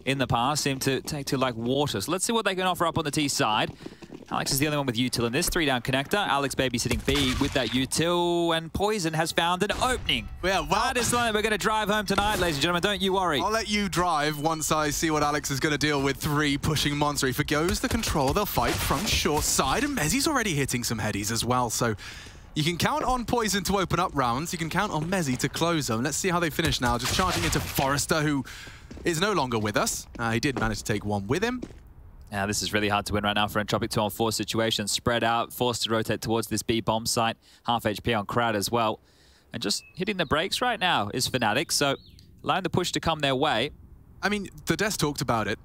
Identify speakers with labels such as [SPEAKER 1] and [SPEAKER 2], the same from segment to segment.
[SPEAKER 1] in the past seem to take to like water. So let's see what they can offer up on the T side. Alex is the only one with util in this 3-down connector. Alex babysitting B with that util, and Poison has found an opening.
[SPEAKER 2] Yeah, well,
[SPEAKER 1] that is something we're going to drive home tonight, ladies and gentlemen. Don't you worry.
[SPEAKER 2] I'll let you drive once I see what Alex is going to deal with. 3 pushing Monster. He forgoes the control. They'll fight from short side, and mezii's already hitting some headies as well. So you can count on Poison to open up rounds. You can count on mezii to close them. Let's see how they finish now. Just charging into Forrester, who is no longer with us. He did manage to take one with him.
[SPEAKER 1] Yeah, this is really hard to win right now for Entropiq. 2-on-4 situation. Spread out, forced to rotate towards this B bomb site. Half HP on Krad as well. And just hitting the brakes right now is fnatic, so allowing the push to come their way.
[SPEAKER 2] I mean, the Des talked about it.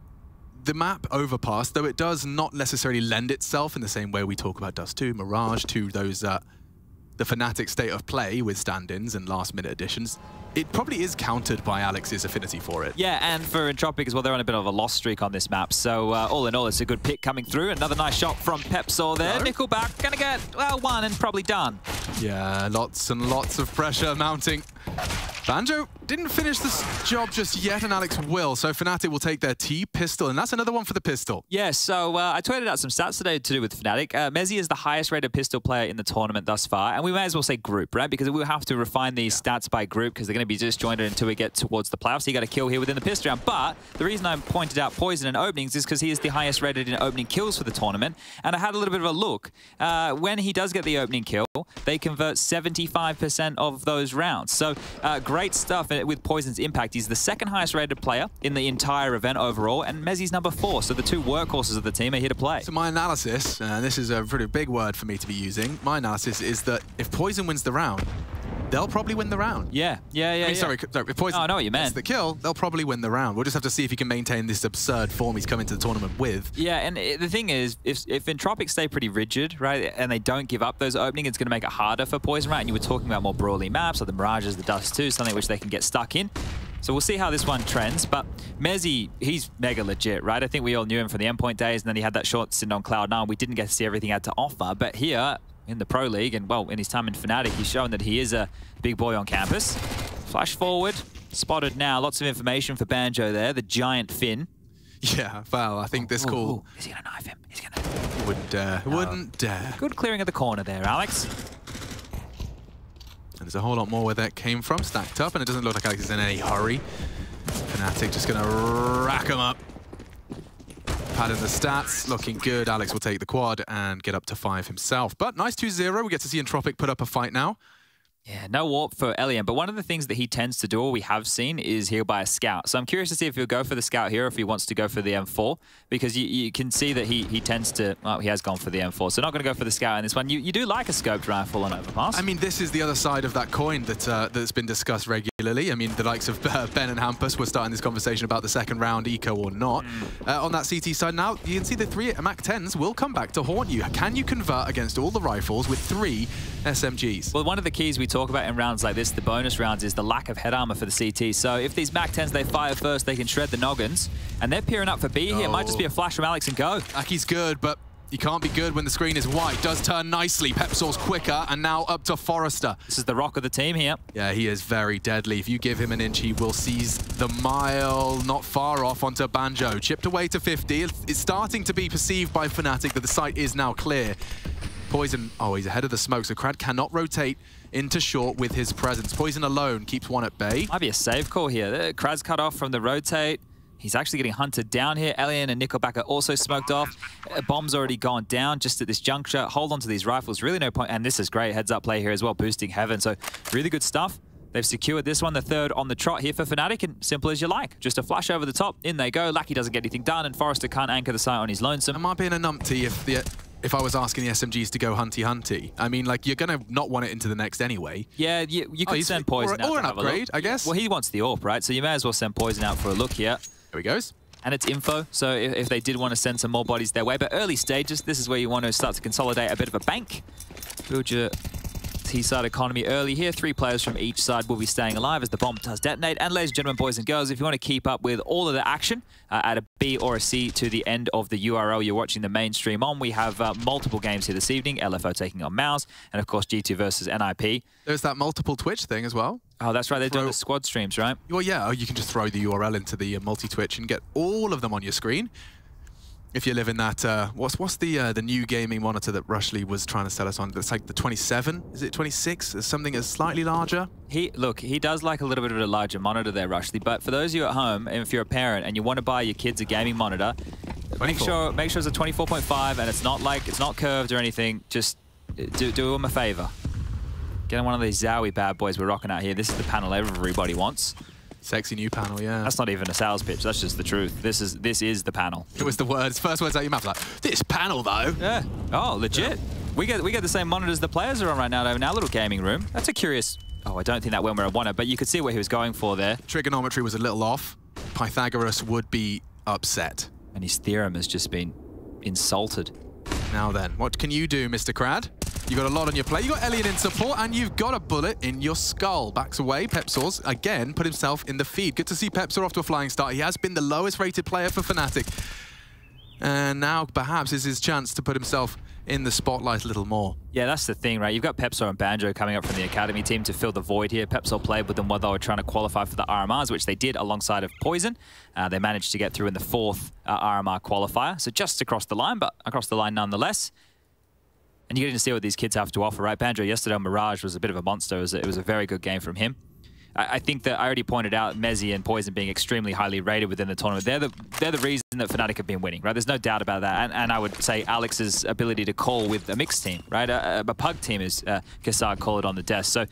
[SPEAKER 2] The map Overpass, though it does not necessarily lend itself in the same way we talk about Dust 2, Mirage, to those the fnatic state of play with stand-ins and last-minute additions. It probably is countered by Alex's affinity for it.
[SPEAKER 1] Yeah, and for Entropiq as well, they're on a bit of a loss streak on this map. So all in all, it's a good pick coming through. Another nice shot from Peppzor there. NickelBack gonna get, well, one and probably done.
[SPEAKER 2] Yeah, lots and lots of pressure mounting. Banjo didn't finish this job just yet, and Alex will. So fnatic will take their T-pistol, and that's another one for the pistol.
[SPEAKER 1] Yeah, so I tweeted out some stats today to do with fnatic. mezii is the highest rated pistol player in the tournament thus far, and we may as well say group, right? Because we'll have to refine these stats by group because they're going to be disjointed until we get towards the playoffs. So you got to kill here within the pistol round. But the reason I pointed out Poison in openings is because he is the highest rated in opening kills for the tournament. And I had a little bit of a look. When he does get the opening kill, they convert 75% of those rounds. So great stuff with Poison's impact. He's the second highest rated player in the entire event overall, and mezii's number 4. So the 2 workhorses of the team are here to play.
[SPEAKER 2] So my analysis, and this is a pretty big word for me to be using, my analysis is that if Poison wins the round, they'll probably win the round.
[SPEAKER 1] Yeah.
[SPEAKER 2] Sorry, if Poison
[SPEAKER 1] I know what you meant.
[SPEAKER 2] gets the kill, they'll probably win the round. We'll just have to see if he can maintain this absurd form he's come into the tournament with.
[SPEAKER 1] Yeah, and the thing is, if Entropiq stay pretty rigid, right, and they don't give up those openings, it's going to make it harder for Poison, right? And you were talking about more brawly maps, like the Mirages, the Dust 2, something which they can get stuck in. So we'll see how this one trends, but mezii, he's mega legit, right? I think we all knew him from the endpoint days, and then he had that short stint on Cloud9. We didn't get to see everything he had to offer, but here in the Pro League, and well, in his time in fnatic, he's shown that he is a big boy on campus. Flash forward, spotted now. Lots of information for Banjo there, the giant fin.
[SPEAKER 2] Yeah, well, I think this call...
[SPEAKER 1] Is he going to knife him? Is he going to...
[SPEAKER 2] Wouldn't dare. No. Wouldn't dare.
[SPEAKER 1] Good clearing of the corner there, Alex.
[SPEAKER 2] And there's a whole lot more where that came from, stacked up, and it doesn't look like Alex is in any hurry. fnatic just going to rack him up. Padding the stats, looking good. Alex will take the quad and get up to 5 himself. But nice 2-0. We get to see Entropiq put up a fight now.
[SPEAKER 1] Yeah, no warp for Elian, but one of the things that he tends to do, or we have seen, is he'll buy a scout. So I'm curious to see if he'll go for the scout here or if he wants to go for the M4, because you can see that he tends to, well, he has gone for the M4, so not going to go for the scout in this one. You do like a scoped rifle on Overpass.
[SPEAKER 2] I mean, this is the other side of that coin that's been discussed regularly. I mean, the likes of Ben and Hampus were starting this conversation about the second round, eco or not. On that CT side now, you can see the 3 Mac 10s will come back to haunt you. Can you convert against all the rifles with 3 SMGs?
[SPEAKER 1] Well, one of the keys we talk about in rounds like this, the bonus rounds, is the lack of head armor for the CT. So if these Mac 10s, they fire first, they can shred the noggins. And they're peering up for B here. It might just be a flash from Alex and go.
[SPEAKER 2] Aki's good, but you can't be good when the screen is white. Does turn nicely. Peppzor's quicker, and now up to Forrester.
[SPEAKER 1] This is the rock of the team here.
[SPEAKER 2] Yeah, he is very deadly. If you give him an inch, he will seize the mile not far off onto Banjo. Chipped away to 50. It's starting to be perceived by fnatic that the site is now clear. Poison, oh, he's ahead of the smoke, so Krad cannot rotate into short with his presence. Poison alone keeps one at bay.
[SPEAKER 1] Might be a save call here. Krad's cut off from the rotate. He's actually getting hunted down here. Elian and NickelBack are also smoked off. Bomb's already gone down just at this juncture. Hold on to these rifles. Really no point. And this is great. Heads up play here as well, boosting Heaven. So really good stuff. They've secured this one, the 3rd on the trot here for fnatic, and simple as you like. Just a flash over the top. In they go. Lackey doesn't get anything done, and Forrester can't anchor the site on his lonesome.
[SPEAKER 2] Am I being a numpty if I was asking the SMGs to go hunty-hunty? I mean, like, you're going to not want it into the next anyway.
[SPEAKER 1] Yeah, you could send Poison out
[SPEAKER 2] or an upgrade, I guess.
[SPEAKER 1] Well, he wants the AWP, right? So you may as well send Poison out for a look here.
[SPEAKER 2] There he goes.
[SPEAKER 1] And it's info, so if they did want to send some more bodies their way. But early stages, this is where you want to start to consolidate a bit of a bank. Build your T-side economy early here. 3 players from each side will be staying alive as the bomb does detonate. And ladies and gentlemen, boys and girls, if you want to keep up with all of the action, add a B or a C to the end of the URL you're watching the main stream on. We have multiple games here this evening. LFO taking on Mouse, and of course G2 versus NIP.
[SPEAKER 2] There's that multiple Twitch thing as well.
[SPEAKER 1] Oh, that's right. They're doing the squad streams, right?
[SPEAKER 2] Well, yeah. You can just throw the URL into the multi-Twitch and get all of them on your screen. If you live in that, what's the new gaming monitor that Rushley was trying to sell us on? It's like the 27? Is it 26? Is something that's slightly larger?
[SPEAKER 1] He does like a little bit of a larger monitor there, Rushley. But for those of you at home, and if you're a parent and you want to buy your kids a gaming monitor, make sure it's a 24.5 and it's not curved or anything. Just do them a favor. Get one of these Zowie bad boys we're rocking out here. This is the panel everybody wants.
[SPEAKER 2] Sexy new panel, yeah.
[SPEAKER 1] That's not even a sales pitch. That's just the truth. This is the panel.
[SPEAKER 2] It was the words, first words out your mouth, like, this panel though.
[SPEAKER 1] Yeah. Oh, legit. Yeah. We get the same monitors the players are on right now in our little gaming room. That's a curious. Oh, I don't think that went where I wanted, but you could see where he was going for there.
[SPEAKER 2] Trigonometry was a little off. Pythagoras would be upset.
[SPEAKER 1] And his theorem has just been insulted.
[SPEAKER 2] Now then, what can you do, Mr. Krad? You got a lot on your plate. You got Elian in support, and you've got a bullet in your skull. Backs away. Peppzor's again put himself in the feed. Good to see Peppzor off to a flying start. He has been the lowest rated player for fnatic. And now perhaps is his chance to put himself in the spotlight a little more. Yeah,
[SPEAKER 1] that's the thing, right? You've got Peppzor and Banjo coming up from the academy team to fill the void here. Peppzor played with them while they were trying to qualify for the RMRs, which they did alongside of Poison. They managed to get through in the 4th RMR qualifier. So just across the line, but across the line nonetheless. And you're getting to see what these kids have to offer, right? Banjo yesterday on Mirage was a bit of a monster. It was a very good game from him. I think that I already pointed out mezii and Poison being extremely highly rated within the tournament. They're the reason that fnatic have been winning, right? There's no doubt about that. And I would say Alex's ability to call with a mixed team, right? A pug team, as Kassar called it on the desk. So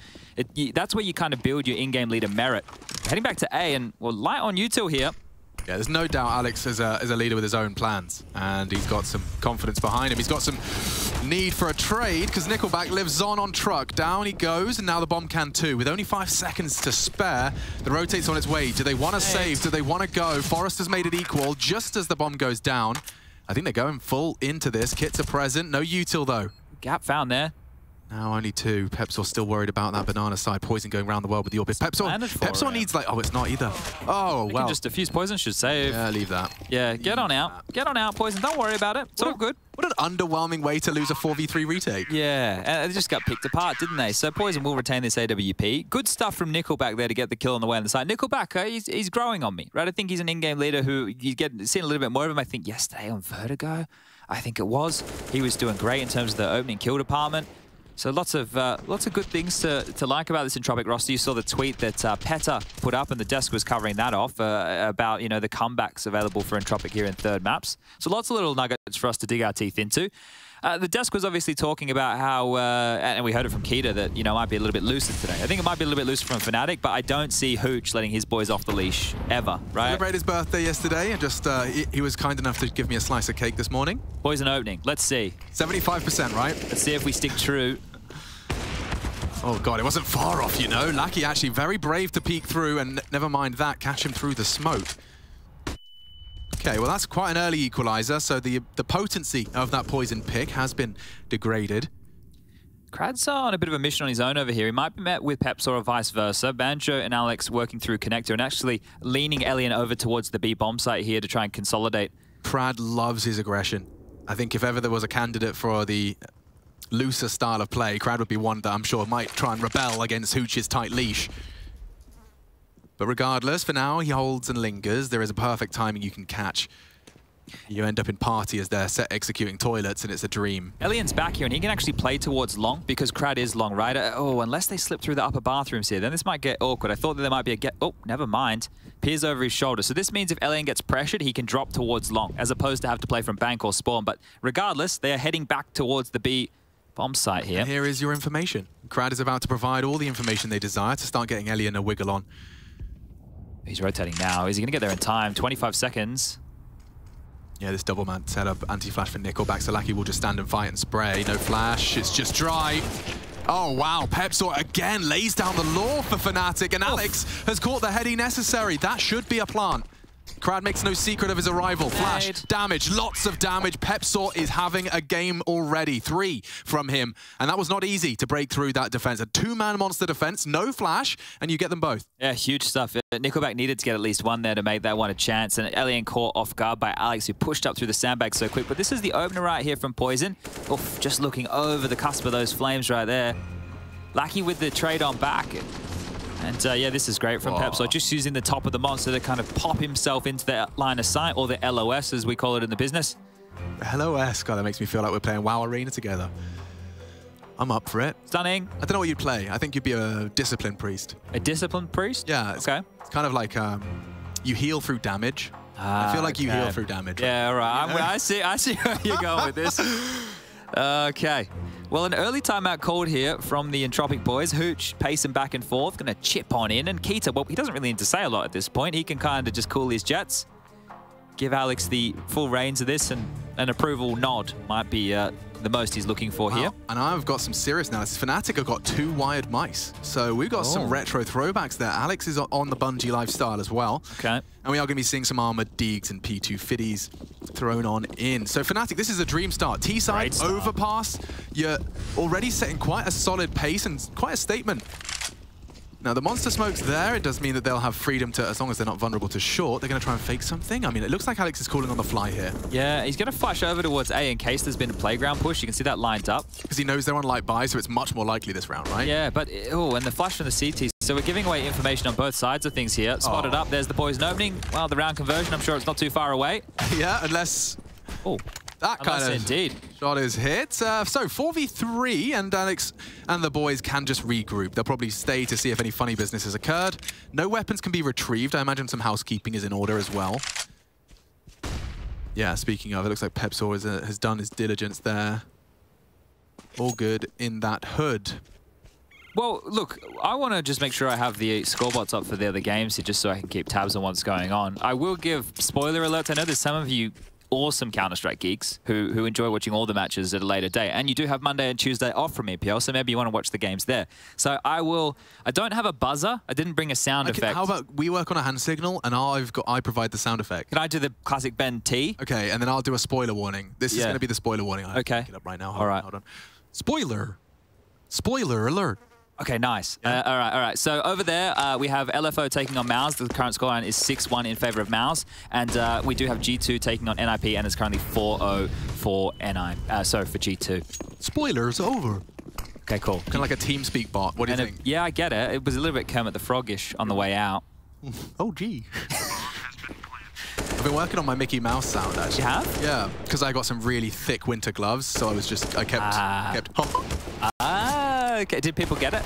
[SPEAKER 1] that's where you kind of build your in-game leader merit. Heading back to A, and well, light on util here.
[SPEAKER 2] Yeah, there's no doubt Alex is a leader with his own plans, and he's got some confidence behind him. He's got some need for a trade, because NickelBack lives on truck. Down he goes, and now the bomb can too. With only 5 seconds to spare, the rotate's on its way. Do they want to save? Do they want to go? Forrest has made it equal just as the bomb goes down. I think they're going full into this. Kits are present. No util, though.
[SPEAKER 1] Gap found there.
[SPEAKER 2] Now only 2. Peppzor still worried about that banana side. Poison going around the world with the orbit. Peppzor needs like... Oh, it's not either. Oh, well.
[SPEAKER 1] Just defuse Poison should save.
[SPEAKER 2] Yeah, leave that.
[SPEAKER 1] Yeah, get on out. Get on out, Poison. Don't worry about it. It's all good.
[SPEAKER 2] What an underwhelming way to lose a 4v3 retake.
[SPEAKER 1] Yeah, and they just got picked apart, didn't they? So Poison will retain this AWP. Good stuff from NickelBack there to get the kill on the way on the side. NickelBack, he's growing on me, right? I think he's an in-game leader who you get seeing a little bit more of him. I think yesterday on Vertigo, I think it was. He was doing great in terms of the opening kill department. So lots of good things to like about this Entropiq roster. You saw the tweet that Peta put up, and the desk was covering that off about the comebacks available for Entropiq here in third maps. So lots of little nuggets for us to dig our teeth into. The desk was obviously talking about how, and we heard it from Keita, that might be a little bit looser today. I think it might be a little bit looser from fnatic, but I don't see Hooch letting his boys off the leash ever, right?
[SPEAKER 2] Celebrated his birthday yesterday, and just he was kind enough to give me a slice of cake this morning.
[SPEAKER 1] Poison opening. Let's see.
[SPEAKER 2] 75%, right?
[SPEAKER 1] Let's see if we stick true.
[SPEAKER 2] Oh god, it wasn't far off, Lackey actually very brave to peek through, and never mind that, catch him through the smoke. Okay, well that's quite an early equalizer, so the potency of that Poison pick has been degraded.
[SPEAKER 1] Krad's on a bit of a mission on his own over here. He might be met with Peppzor or vice versa. Banjo and Alex working through connector and actually leaning Elian over towards the B bomb site here to try and consolidate.
[SPEAKER 2] Krad loves his aggression. I think if ever there was a candidate for the looser style of play, Krad would be one that I'm sure might try and rebel against Hooch's tight leash. But regardless, for now, he holds and lingers. There is a perfect timing you can catch. You end up in party as they're set executing toilets, and it's a dream.
[SPEAKER 1] Elian's back here, and he can actually play towards long, because Krad is long, right? Oh, unless they slip through the upper bathrooms here, then this might get awkward. I thought that there might be a get... Oh, never mind. Peers over his shoulder. So this means if Elian gets pressured, he can drop towards long, as opposed to have to play from bank or spawn. But regardless, they are heading back towards the B bomb site here.
[SPEAKER 2] And here is your information. Krad is about to provide all the information they desire to start getting Elian a wiggle on.
[SPEAKER 1] He's rotating now. Is he going to get there in time? 25 seconds.
[SPEAKER 2] Yeah, this double man setup, anti-flash for NickelBack, so Lackey will just stand and fight and spray. No flash, it's just dry. Oh wow, Peppzor again lays down the law for fnatic, and Alex has caught the heady necessary. That should be a plant. Krad makes no secret of his arrival. Flash, damage, lots of damage. Peppzor is having a game already. 3 from him. And that was not easy to break through that defense. A 2-man monster defense, no flash, and you get them both.
[SPEAKER 1] Yeah, huge stuff. NickelBack needed to get at least one there to make that one a chance. And Alien caught off guard by Alex, who pushed up through the sandbag so quick. But this is the opener right here from Poison. Oof, just looking over the cusp of those flames right there. Lackey with the trade on back. And yeah, this is great from Peppzor, just using the top of the monster to kind of pop himself into the line of sight, or the LOS as we call it in the business.
[SPEAKER 2] LOS, God, that makes me feel like we're playing WoW Arena together. I'm up for it.
[SPEAKER 1] Stunning.
[SPEAKER 2] I don't know what you'd play. I think you'd be a discipline priest.
[SPEAKER 1] A discipline priest?
[SPEAKER 2] Yeah. It's, okay. It's kind of like you heal through damage. I feel like you heal through damage.
[SPEAKER 1] Yeah, all right. I see where you're going with this. Okay. Well, an early timeout called here from the Entropiq boys. Hooch pacing back and forth, going to chip on in. And Keita, well, he doesn't really need to say a lot at this point. He can kind of just cool his jets. Give Alex the full reins of this, and an approval nod might be the most he's looking for here.
[SPEAKER 2] And I've got some serious analysis. fnatic have got 2 wired mice. So we've got some retro throwbacks there. Alex is on the Bungie lifestyle as well.
[SPEAKER 1] Okay.
[SPEAKER 2] And we are going to be seeing some armored Deegs and P2 Fiddies thrown on in. So fnatic, this is a dream start. T-side, Overpass. You're already setting quite a solid pace and quite a statement. Now, the monster smoke's there. It does mean that they'll have freedom to, as long as they're not vulnerable to short, they're going to try and fake something. I mean, it looks like Alex is calling on the fly here. Yeah,
[SPEAKER 1] he's going to flash over towards A in case there's been a playground push. You can see that lined up.
[SPEAKER 2] Because he knows they're on light buy, so it's much more likely this round, right?
[SPEAKER 1] Yeah, but, oh, and the flash from the CT. So we're giving away information on both sides of things here. Spotted up. There's the Poison opening. Well, the round conversion, I'm sure it's not too far away.
[SPEAKER 2] Yeah, unless...
[SPEAKER 1] Oh.
[SPEAKER 2] That kind of shot is hit. So 4v3, and Alex and the boys can just regroup. They'll probably stay to see if any funny business has occurred. No weapons can be retrieved. I imagine some housekeeping is in order as well. Yeah, speaking of, it looks like Peppzor has done his diligence there. All good in that hood.
[SPEAKER 1] Well, look, I want to just make sure I have the scoreboards up for the other games here, just so I can keep tabs on what's going on. I will give spoiler alerts. I know there's some of you awesome Counter-Strike geeks who enjoy watching all the matches at a later date. And you do have Monday and Tuesday off from EPL, so maybe you want to watch the games there. So I don't have a buzzer. I didn't bring a sound effect.
[SPEAKER 2] How about we work on a hand signal and I provide the sound effect?
[SPEAKER 1] Can I do the classic Ben T?
[SPEAKER 2] Okay, and then I'll do a spoiler warning. This is going to be the spoiler warning. I
[SPEAKER 1] okay.
[SPEAKER 2] Pick it up right now. Hold on. Spoiler. Spoiler alert.
[SPEAKER 1] Okay, nice. Yeah. All right. So over there, we have LFO taking on MOUZ. The current scoreline is 6-1 in favor of MOUZ. And we do have G2 taking on NIP, and it's currently 4-0 for for G2.
[SPEAKER 2] Spoilers over.
[SPEAKER 1] Okay, cool.
[SPEAKER 2] Kind of like a TeamSpeak bot. What do you think?
[SPEAKER 1] Yeah, I get it. It was a little bit Kermit the Frog-ish on the way out.
[SPEAKER 2] Oh, gee. I've been working on my Mickey Mouse sound, actually.
[SPEAKER 1] You have?
[SPEAKER 2] Yeah, because I got some really thick winter gloves, so I kept...
[SPEAKER 1] Okay. Did people get it?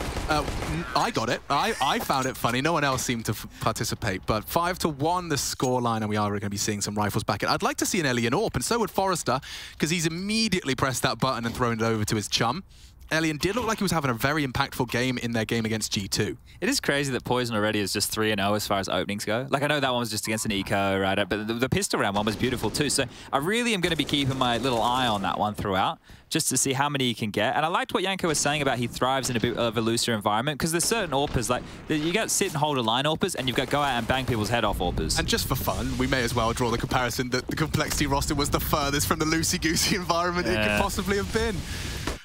[SPEAKER 2] I got it. I found it funny. No one else seemed to participate. But 5-1 the scoreline, and we are going to be seeing some rifles back. I'd like to see an Elian AWP, and so would Forrester, because he's immediately pressed that button and thrown it over to his chum. Elian did look like he was having a very impactful game in their game against G2.
[SPEAKER 1] It is crazy that Poison already is just 3-0 as far as openings go. Like, I know that one was just against an eco, right? But the pistol round one was beautiful too. So I really am going to be keeping my little eye on that one throughout, just to see how many you can get. And I liked what Yanko was saying about he thrives in a bit of a looser environment, because there's certain AWPers, like, you got sit and hold a line AWPers, and you've got go out and bang people's head off AWPers.
[SPEAKER 2] And just for fun, we may as well draw the comparison that the Complexity roster was the furthest from the loosey-goosey environment it could possibly have been.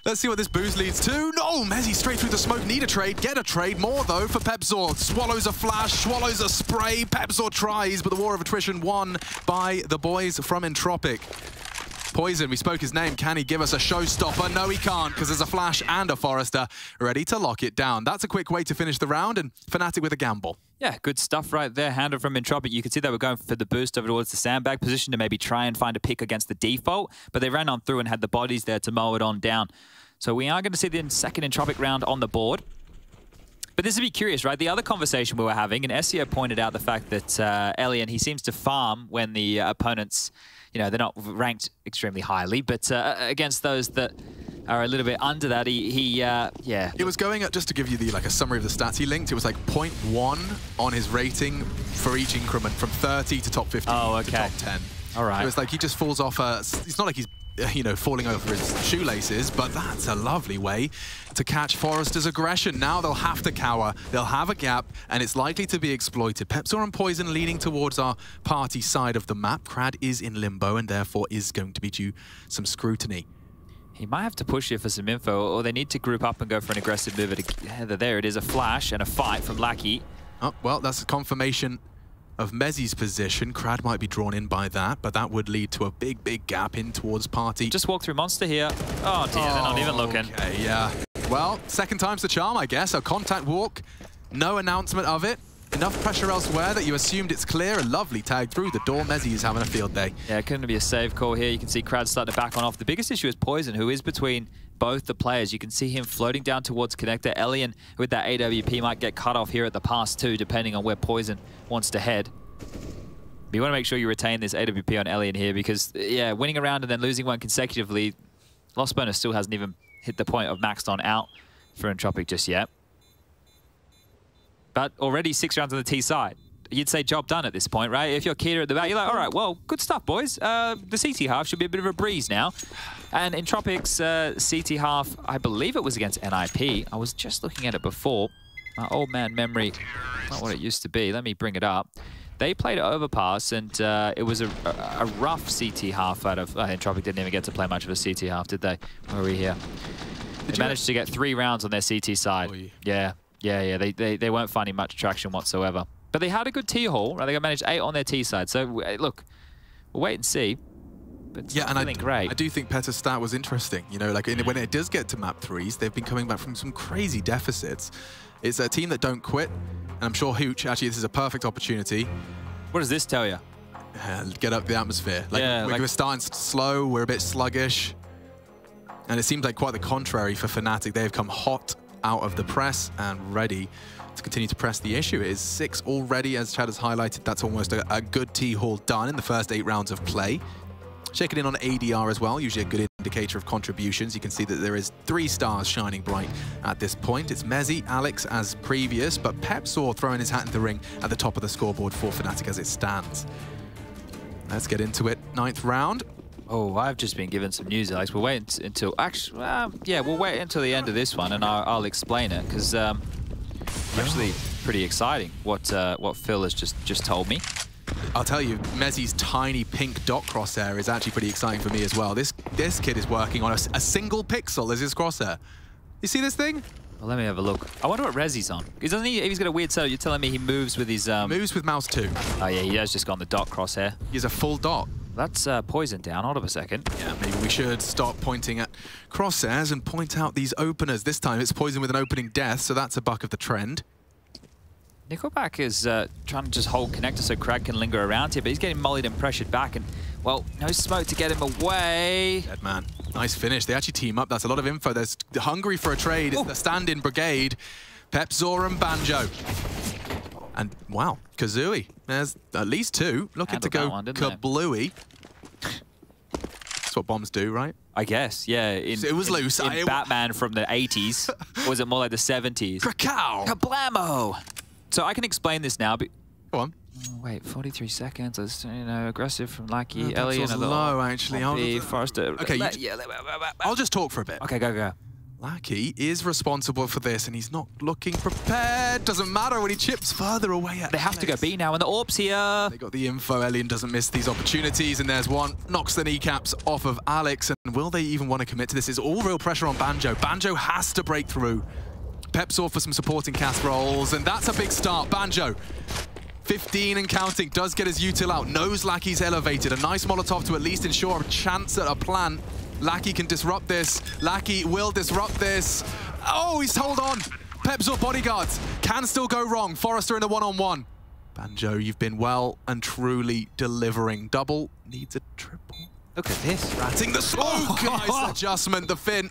[SPEAKER 2] Let's see what this boost leads to. No, mezii straight through the smoke. Need a trade. Get a trade. More, though, for Peppzor. Swallows a flash, swallows a spray. Peppzor tries, but the war of attrition won by the boys from Entropiq. Poison, we spoke his name. Can he give us a showstopper? No, he can't, because there's a flash and a Forrester ready to lock it down. That's a quick way to finish the round, and fnatic with a gamble. Yeah, good stuff right there. Handled from Entropiq. You can see they were going for the boost over towards the sandbag position to maybe try and find a pick against the default, but they ran on through and had the bodies there to mow it on down. So we are going to see the second Entropiq round on the board. But this would be curious, right? The other conversation we were having, and SEO pointed out the fact that Elian, he seems to farm when the opponents, you know, they're not ranked extremely highly, but against those that are a little bit under that, yeah. It was going at, just to give you like a summary of the stats he linked, it was like 0.1 on his rating for each increment from 30 to top 15 to top 10.
[SPEAKER 1] All right.
[SPEAKER 2] It was like he just falls off, it's not like he's you know, falling over his shoelaces, but that's a lovely way to catch Forrester's aggression. Now they'll have to cower, they'll have a gap, and it's likely to be exploited. Peppzor and Poison leaning towards our party side of the map. Krad is in limbo and therefore is going to be due some scrutiny.
[SPEAKER 1] He might have to push here for some info, or they need to group up and go for an aggressive move together. There it is, a flash and a fight from Lackey.
[SPEAKER 2] Oh, well, that's a confirmation of mezii's position. Krad might be drawn in by that, but that would lead to a big, big gap in towards party.
[SPEAKER 1] Just walk through Monster here. Oh dear, they're not even looking.
[SPEAKER 2] Okay, yeah. Well, second time's the charm, I guess. A contact walk, no announcement of it. Enough pressure elsewhere that you assumed it's clear. A lovely tag through the door. Mezii is having a field day.
[SPEAKER 1] Yeah, it couldn't be a save call here. You can see Krad starting to back on off. The biggest issue is Poison, who is between both the players. You can see him floating down towards connector. Elian with that AWP might get cut off here at the pass too, depending on where Poison wants to head. But you want to make sure you retain this AWP on Elian here because, yeah, winning a round and then losing one consecutively, loss bonus still hasn't even hit the point of maxed on out for Entropiq just yet. But already 6 rounds on the T side. You'd say job done at this point, right? If you're Keita at the back, you're like, all right, well, good stuff, boys. The CT half should be a bit of a breeze now. And Entropiq's CT half, I believe it was against NIP. I was just looking at it before. My old man memory, not what it used to be. Let me bring it up. They played Overpass, and it was a rough CT half out of... Entropiq didn't even get to play much of a CT half, did they? Where are we here? They managed to get 3 rounds on their CT side. Oh, yeah. Yeah, they weren't finding much traction whatsoever. But they had a good T haul, right? They managed 8 on their T side. So, look, we'll wait and see. But it's not feeling great.
[SPEAKER 2] I do think Pett's stat was interesting. You know, like when it does get to map 3s, they've been coming back from some crazy deficits. It's a team that don't quit. And I'm sure Hooch, actually, this is a perfect opportunity.
[SPEAKER 1] What does this tell you?
[SPEAKER 2] Get up the atmosphere. Like, yeah, we're starting slow, we're a bit sluggish. And it seems like quite the contrary for fnatic. They've come hot out of the press and ready to continue to press the issue. It is 6 already, as Chad has highlighted. That's almost a good T-haul done in the first 8 rounds of play. Checking in on ADR as well, usually a good indicator of contributions. You can see that there is 3 stars shining bright at this point. It's mezii, Alex as previous, but Peppzor throwing his hat in the ring at the top of the scoreboard for fnatic as it stands. Let's get into it. 9th round.
[SPEAKER 1] Oh, I've just been given some news, Alex. We'll wait until... Actually, yeah, we'll wait until the end of this one, and I'll explain it, because actually pretty exciting what Phil has just told me.
[SPEAKER 2] I'll tell you, mezii's tiny pink dot crosshair is actually pretty exciting for me as well. This kid is working on a single pixel as his crosshair. You see this thing?
[SPEAKER 1] Well, let me have a look. I wonder what res he's on. Doesn't he? If he's got a weird setup, you're telling me he moves with his...
[SPEAKER 2] Moves with mouse 2.
[SPEAKER 1] Oh, yeah, he has just gone the dot crosshair.
[SPEAKER 2] He's a full dot.
[SPEAKER 1] That's Poison down. Hold up a second.
[SPEAKER 2] Yeah, maybe we should stop pointing at crosshairs and point out these openers. This time it's Poison with an opening death, so that's a buck of the trend.
[SPEAKER 1] NickelBack is trying to just hold connector so Krad can linger around here, but he's getting mollied and pressured back, and, well, no smoke to get him away.
[SPEAKER 2] Dead man. Nice finish. They actually team up. That's a lot of info. They're hungry for a trade. Ooh. It's the stand-in brigade. Peppzor and Banjo. And, wow, Kazooie. There's at least 2. Looking to go kablooey. That's what bombs do, right?
[SPEAKER 1] I guess, yeah.
[SPEAKER 2] It was loose.
[SPEAKER 1] In Batman from the 80s. Or was it more like the 70s?
[SPEAKER 2] Krakow!
[SPEAKER 1] Kablamo! So I can explain this now, but...
[SPEAKER 2] Go on.
[SPEAKER 1] Oh, wait, 43 seconds. Let's, you know, aggressive from Lackey.
[SPEAKER 2] Oh, Ellie and
[SPEAKER 1] low,
[SPEAKER 2] actually.
[SPEAKER 1] Forrester.
[SPEAKER 2] Okay, I'll just talk for a bit.
[SPEAKER 1] Okay, go.
[SPEAKER 2] Lackey is responsible for this, and he's not looking prepared. Doesn't matter when he chips further away at
[SPEAKER 1] They have to go B now, and the AWP's here.
[SPEAKER 2] They got the info. Elian doesn't miss these opportunities, and there's one. Knocks the kneecaps off of Alex, and will they even want to commit to this? It's all real pressure on Banjo. Banjo has to break through. Peppzor for some supporting cast rolls, and that's a big start. Banjo, 15 and counting, does get his util out. Knows Lackey's elevated. A nice Molotov to at least ensure a chance at a plan. Lackey can disrupt this. Lackey will disrupt this. Oh, he's hold on. Peppzor bodyguards. Can still go wrong. Forrester in a one-on-one. Banjo, you've been well and truly delivering. Double needs a triple.
[SPEAKER 1] Look at this.
[SPEAKER 2] Ratting the smoke. Nice adjustment. The fin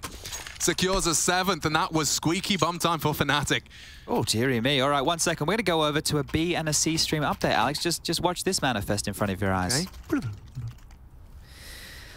[SPEAKER 2] secures a 7th, and that was squeaky bum time for fnatic.
[SPEAKER 1] Oh, dearie me. All right, 1 second. We're going to go over to a B and a C stream update, Alex. Just watch this manifest in front of your eyes.
[SPEAKER 2] Okay.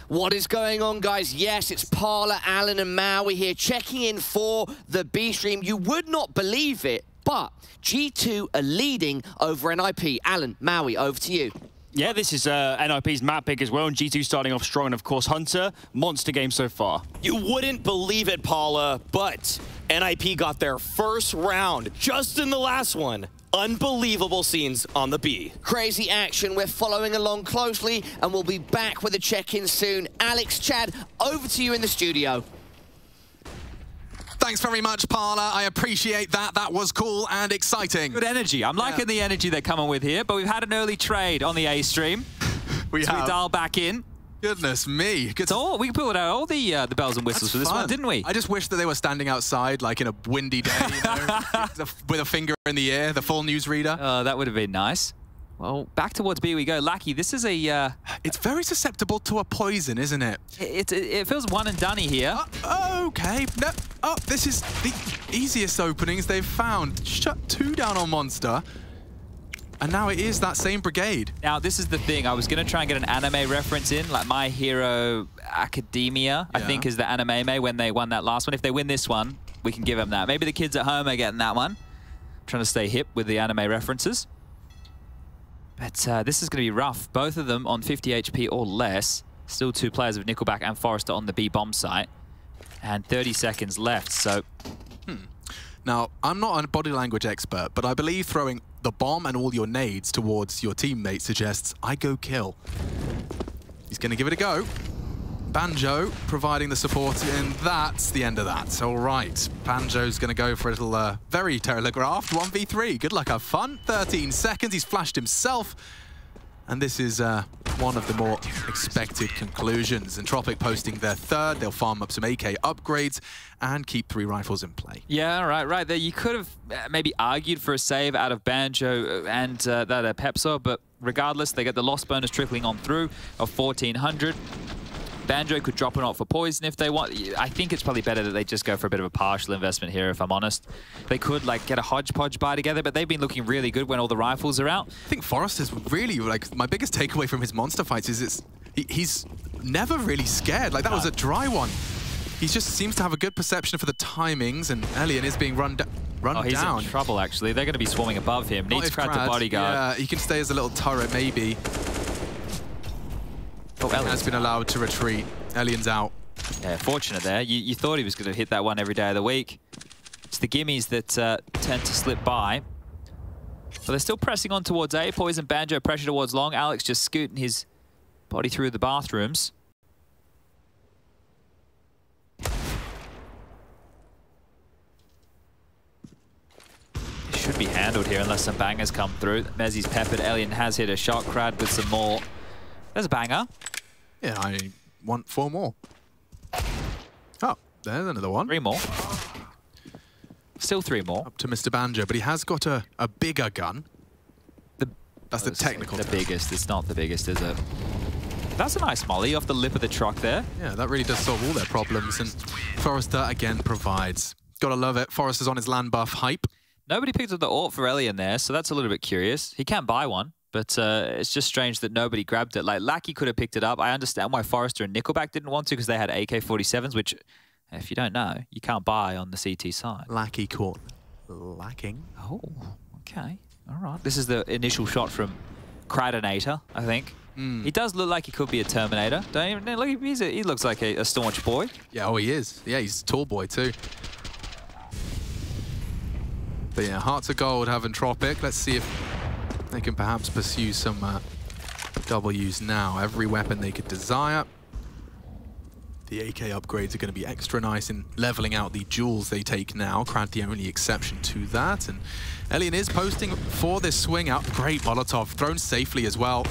[SPEAKER 3] What is going on, guys? Yes, it's Parla, Alan, and Maui here, checking in for the B stream. You would not believe it, but G2 are leading over NIP. Alan, Maui, over to you.
[SPEAKER 4] Yeah, this is NIP's map pick as well, and G2 starting off strong, and of course Hunter, monster game so far.
[SPEAKER 5] You wouldn't believe it, Paula, but NIP got their first round just in the last one. Unbelievable scenes on the B.
[SPEAKER 3] Crazy action. We're following along closely, and we'll be back with a check-in soon. Alex, Chad, over to you in the studio.
[SPEAKER 2] Thanks very much, Parla. I appreciate that. That was cool and exciting.
[SPEAKER 1] Good energy. I'm liking the energy they're coming with here, but we've had an early trade on the A stream.
[SPEAKER 2] We
[SPEAKER 1] dial back in.
[SPEAKER 2] Goodness me. Good.
[SPEAKER 1] So we pulled out all the bells and whistles for this one, didn't we?
[SPEAKER 2] I just wish that they were standing outside, like in a windy day, you know, with a finger in the air, the full newsreader.
[SPEAKER 1] That would have been nice. Well, back towards B we go. Lackey, this is a...
[SPEAKER 2] It's very susceptible to a poison, isn't it?
[SPEAKER 1] It feels one and doney here.
[SPEAKER 2] Okay. No. Oh, this is the easiest openings they've found. Shut 2 down on Monster. And now it is that same brigade.
[SPEAKER 1] Now, this is the thing. I was going to try and get an anime reference in, like My Hero Academia, I think is the anime when they won that last one. If they win this one, we can give them that. Maybe the kids at home are getting that one. I'm trying to stay hip with the anime references. But this is going to be rough. Both of them on 50 HP or less. Still 2 players of NickelBack and Forrester on the B bomb site. And 30 seconds left, so...
[SPEAKER 2] Now, I'm not a body language expert, but I believe throwing the bomb and all your nades towards your teammate suggests I go kill. He's going to give it a go. Banjo providing the support, and that's the end of that. All right, Banjo's going to go for a little very telegraphed 1v3. Good luck, have fun. 13 seconds, he's flashed himself. And this is one of the more expected conclusions. Entropiq posting their third. They'll farm up some AK upgrades and keep 3 rifles in play. Yeah,
[SPEAKER 1] right there. You could have maybe argued for a save out of Banjo and that Peppzor, but regardless, they get the loss bonus trickling on through of 1,400. Banjo could drop it off for poison if they want. I think it's probably better that they just go for a bit of a partial investment here, if I'm honest. They could like get a hodgepodge buy together, but they've been looking really good when all the rifles are out.
[SPEAKER 2] I think Forrester's really, like, my biggest takeaway from his monster fights is he's never really scared. Like, that was a dry one. He just seems to have a good perception for the timings, and Elian is being run down.
[SPEAKER 1] He's in trouble, actually. They're going to be swarming above him. Needs Krad to bodyguard.
[SPEAKER 2] Yeah, he can stay as a little turret, maybe.
[SPEAKER 1] Oh, Elian's
[SPEAKER 2] has been allowed to retreat. Elian's out.
[SPEAKER 1] Yeah, fortunate there. You thought he was going to hit that one every day of the week. It's the gimmies that tend to slip by. But they're still pressing on towards A. Poison, Banjo, pressure towards long. Alex just scooting his body through the bathrooms. It should be handled here unless some bangers come through. Mezii's peppered. Elian has hit a shot. Krad with some more. There's a banger.
[SPEAKER 2] Yeah, I want 4 more. Oh, there's another one.
[SPEAKER 1] 3 more. Still 3 more.
[SPEAKER 2] Up to Mr. Banjo, but he has got a bigger gun. That's the technical term.
[SPEAKER 1] Biggest. It's not the biggest, is it? That's a nice molly off the lip of the truck there.
[SPEAKER 2] Yeah, that really does solve all their problems. And Forrester, again, provides. Gotta love it. Forrester's on his land buff hype.
[SPEAKER 1] Nobody picked up the AWP for Elian there, so that's a little bit curious. He can buy one. But it's just strange that nobody grabbed it. Like, Lackey could have picked it up. I understand why Forrester and NickelBack didn't want to, because they had AK-47s, which, if you don't know, you can't buy on the CT side.
[SPEAKER 2] Lackey caught lacking.
[SPEAKER 1] Oh, okay. All right. This is the initial shot from Kradinator, I think. He does look like he could be a Terminator. Don't even look. He looks like a staunch boy.
[SPEAKER 2] Yeah, oh, he is. Yeah, he's a tall boy, too. But yeah, Hearts of Gold have Entropiq. Let's see if they can perhaps pursue some W's now. Every weapon they could desire. The AK upgrades are going to be extra nice in leveling out the jewels they take now. Krad the only exception to that. And Elian is posting for this swing out. Great Molotov, thrown safely as well.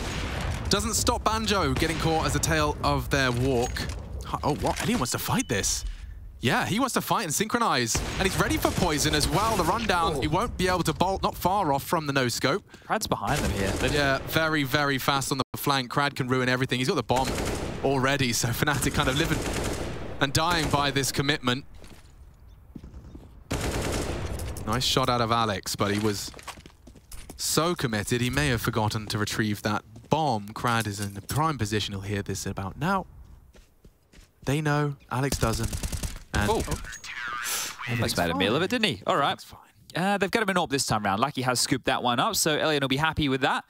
[SPEAKER 2] Doesn't stop Banjo getting caught as the tail of their walk. Oh, what? Elian wants to fight this. Yeah, he wants to fight and synchronize. And he's ready for poison as well. The rundown, he won't be able to bolt, not far off from the no-scope.
[SPEAKER 1] Krad's behind them here.
[SPEAKER 2] Yeah, very, very fast on the flank. Krad can ruin everything. He's got the bomb already, so fnatic kind of living and dying by this commitment. Nice shot out of Alex, but he was so committed, he may have forgotten to retrieve that bomb. Krad is in the prime position. He'll hear this about now. They know, Alex doesn't. And
[SPEAKER 1] Alex made a meal of it, didn't he? All right. They've got him an AWP this time round. Lucky has scooped that one up, so Elian will be happy with that.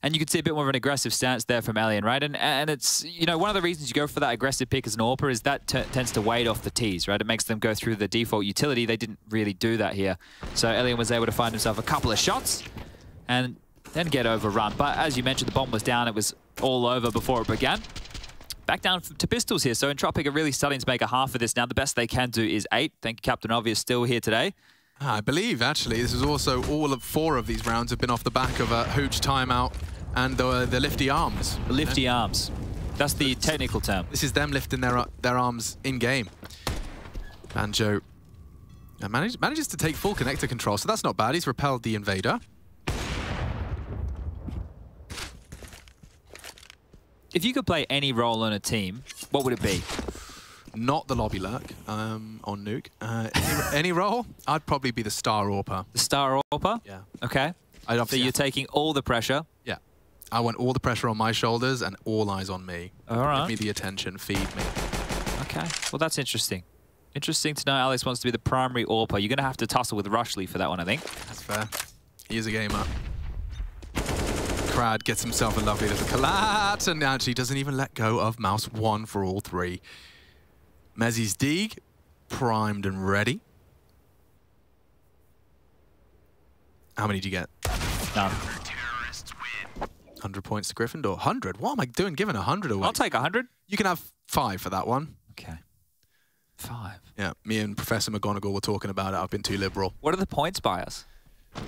[SPEAKER 1] And you could see a bit more of an aggressive stance there from Alien, right? And it's, you know, one of the reasons you go for that aggressive pick as an AWPer is that tends to wade off the Ts, right? It makes them go through the default utility. They didn't really do that here. So Alien was able to find himself a couple of shots and then get overrun. But as you mentioned, the bomb was down. It was all over before it began. Back down to pistols here. So Entropiq are really starting to make a half of this now. The best they can do is 8. Thank you, Captain Obvious, still here today.
[SPEAKER 2] I believe, actually, this is also all of 4 of these rounds have been off the back of a Hooch timeout and the lifty arms.
[SPEAKER 1] The lifty arms. That's the technical term.
[SPEAKER 2] This is them lifting their arms in-game. Banjo manages to take full connector control, so that's not bad. He's repelled the invader.
[SPEAKER 1] If you could play any role on a team, what would it be?
[SPEAKER 2] Not the lobby lurk on Nuke. Any role? I'd probably be the star AWPer.
[SPEAKER 1] The star AWPer?
[SPEAKER 2] Yeah.
[SPEAKER 1] Okay. So you're taking all the pressure?
[SPEAKER 2] Yeah. I want all the pressure on my shoulders and all eyes on me.
[SPEAKER 1] All right.
[SPEAKER 2] Give me the attention, feed me.
[SPEAKER 1] Okay. Well, that's interesting. Interesting to know Alex wants to be the primary AWPer. You're going to have to tussle with Rushley for that one, I think.
[SPEAKER 2] That's fair. He is a gamer. Krad gets himself a lovely little collat and actually doesn't even let go of mouse 1 for all 3. Mezii's Deeg, primed and ready. How many do you get?
[SPEAKER 1] None.
[SPEAKER 2] 100 points to Gryffindor. 100? What am I doing giving 100 away?
[SPEAKER 1] I'll take 100.
[SPEAKER 2] You can have 5 for that one.
[SPEAKER 1] Okay. 5.
[SPEAKER 2] Yeah, me and Professor McGonagall were talking about it. I've been too liberal.
[SPEAKER 1] What are the points by us?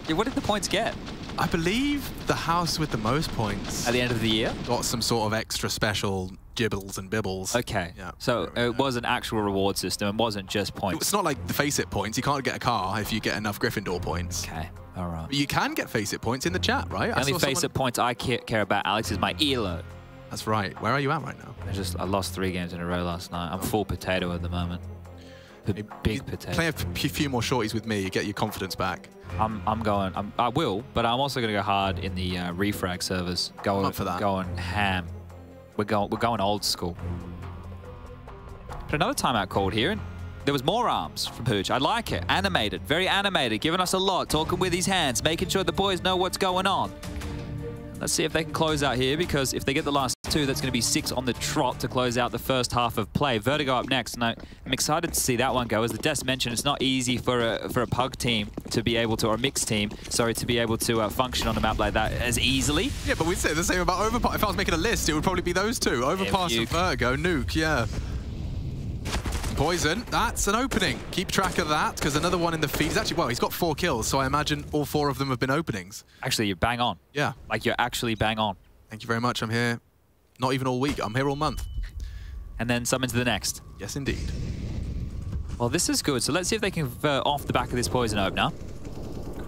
[SPEAKER 1] Yeah, what did the points get?
[SPEAKER 2] I believe the house with the most points
[SPEAKER 1] At the end of the year?
[SPEAKER 2] got some sort of extra special gibbles and bibbles.
[SPEAKER 1] Okay.
[SPEAKER 2] Yeah.
[SPEAKER 1] So it was an actual reward system. It wasn't just points.
[SPEAKER 2] It's not like the Face It points. You can't get a car if you get enough Gryffindor points.
[SPEAKER 1] Okay. All right.
[SPEAKER 2] But you can get Face It points in the chat, right?
[SPEAKER 1] The only Face It points I care about, Alex, is my earlobe.
[SPEAKER 2] That's right. Where are you at right now?
[SPEAKER 1] I lost 3 games in a row last night. I'm full potato at the moment. Big potato.
[SPEAKER 2] Play a few more shorties with me, you get your confidence back.
[SPEAKER 1] I will, but I'm also going to go hard in the refrag servers.
[SPEAKER 2] I'm up for that.
[SPEAKER 1] Going ham. We're going old school. But another timeout called here, and there was more arms from Hooch. I like it. Animated, very animated, giving us a lot, talking with his hands, making sure the boys know what's going on. Let's see if they can close out here, because if they get the last 2, that's going to be 6 on the trot to close out the first half of play. Vertigo up next, and I'm excited to see that one go. As the Des mentioned, it's not easy for a pug team to be able to, or a mixed team, sorry, to be able to function on a map like that as easily.
[SPEAKER 2] Yeah, but we'd say the same about Overpass. If I was making a list, it would probably be those 2. Overpass and Vertigo, Nuke, yeah. Poison, that's an opening. Keep track of that, because another one in the feed is actually, well, he's got 4 kills, so I imagine all 4 of them have been openings.
[SPEAKER 1] Actually, you're bang on.
[SPEAKER 2] Yeah.
[SPEAKER 1] Like, you're actually bang on.
[SPEAKER 2] Thank you very much. I'm here, not even all week, I'm here all month.
[SPEAKER 1] And then some into the next.
[SPEAKER 2] Yes, indeed.
[SPEAKER 1] Well, this is good. So let's see if they can convert off the back of this poison opener.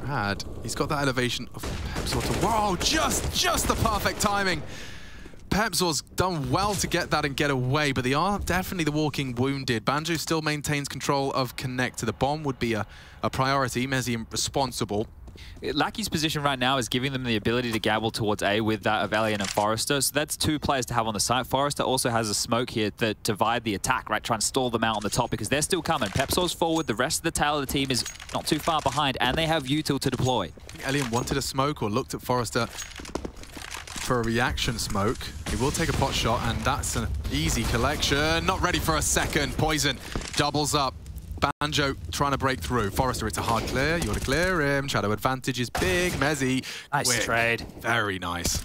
[SPEAKER 2] Krad, he's got that elevation of Peppzor to, whoa, just the perfect timing. Peppzor's done well to get that and get away, but they are definitely the walking wounded. Banjo still maintains control of connector. The bomb would be a priority. Mezii responsible.
[SPEAKER 1] Lackey's position right now is giving them the ability to gabble towards A with that of Alien and Forrester. So that's 2 players to have on the site. Forrester also has a smoke here to divide the attack, right? Try and stall them out on the top because they're still coming. Peppzor's forward. The rest of the tail of the team is not too far behind, and they have util to deploy.
[SPEAKER 2] Alien wanted a smoke or looked at Forrester for a reaction smoke. He will take a pot shot, and that's an easy collection. Not ready for a second. Poison doubles up. Banjo trying to break through. Forrester, it's a hard clear. You want to clear him. Shadow advantage is big. Mezii.
[SPEAKER 1] Nice
[SPEAKER 2] quick.
[SPEAKER 1] trade.
[SPEAKER 2] Very nice.